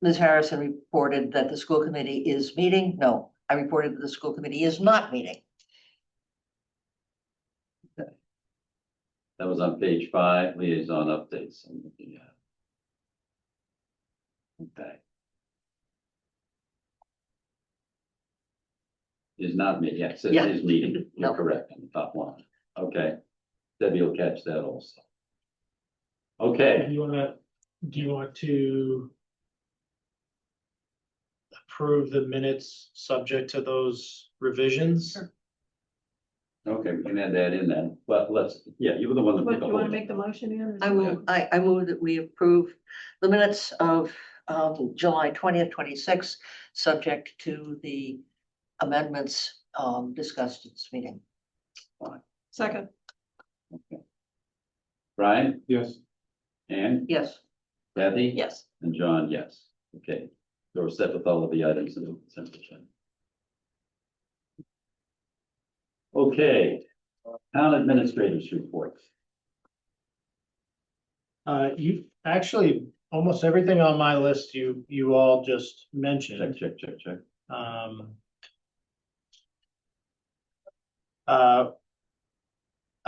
Ms. Harrison reported that the school committee is meeting. No, I reported that the school committee is not meeting. That was on page 5, liaison updates. I'm looking at. Okay. Is not me, yes, it Yeah. is meeting, you're No. correct, on the top one. Okay, Debbie will catch that also. Okay, Do you want to approve the minutes subject to those revisions? Sure. okay, we can add that in then, but let's, yeah, you were the one that. What, took do a you want to hold. make the motion here? I move that we approve the minutes of July 20th, 26, subject to the amendments discussed at this meeting. Second, Brian, Yes. Ann, Yes, Kathy? yes. And John, yes. Okay, so we're set with all of the items in the consent agenda. Okay, town administrators report. You actually, almost everything on my list, you all just Check, mentioned. check. I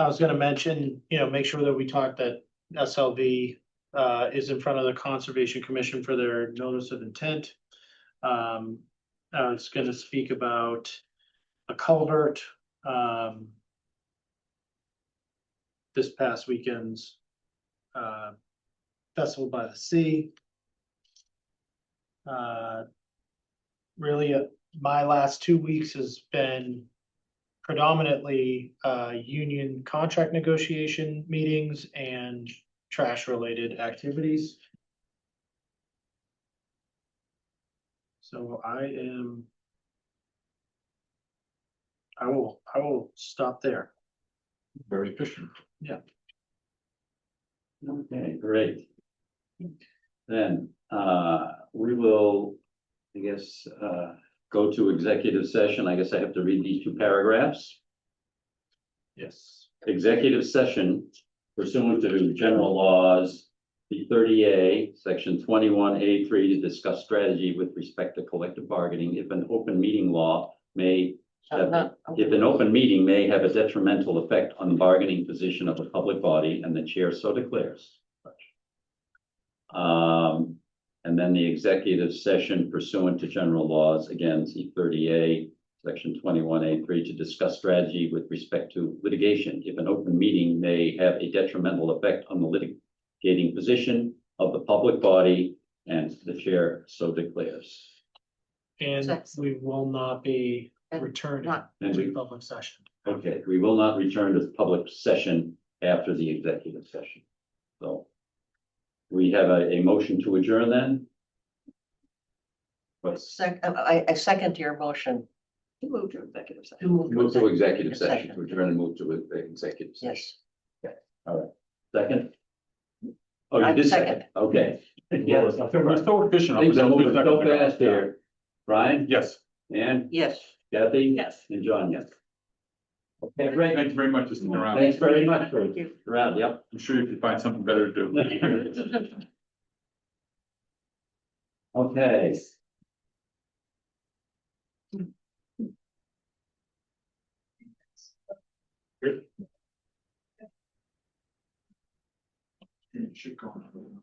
was gonna mention, make sure that we talk that SLV is in front of the Conservation Commission for their notice of intent. I was gonna speak about a culvert, this past weekend's Festival by the Sea. Really, my last 2 weeks has been predominantly union contract negotiation meetings and trash related activities. So I will stop there. Very efficient. Okay, great. Then, we will, I guess, go to executive session. I guess I have to read these 2 paragraphs. Yes. Executive session pursuant to general laws, the 30A, section 21A3, to discuss strategy with respect to collective bargaining if an open meeting law may if an open meeting may have a detrimental effect on the bargaining position of a public body and the chair so declares. And then the executive session pursuant to general laws, again, C30A, section 21A3, to discuss strategy with respect to litigation. If an open meeting may have a detrimental effect on the litigating position of the public body and the chair so declares. And Sex. we will not be And returning not- And to we, public session. okay, we will not return to public session after the executive session. So we have a motion to adjourn then? What's, I second your motion To move to executive to session. move. move to executive session, session. to adjourn and move to executive session. Yes, Second? Oh, you I did second. second, okay. Yes. We're so efficient. Things are moving so Second. fast here. Brian, Yes, Ann, Yes. Kathy? Yes. And John, yes. Okay, great. thank you very much for sticking around. Thanks very much for Thank you. around, yep. I'm sure you can find something better to do. Okay. Should go on.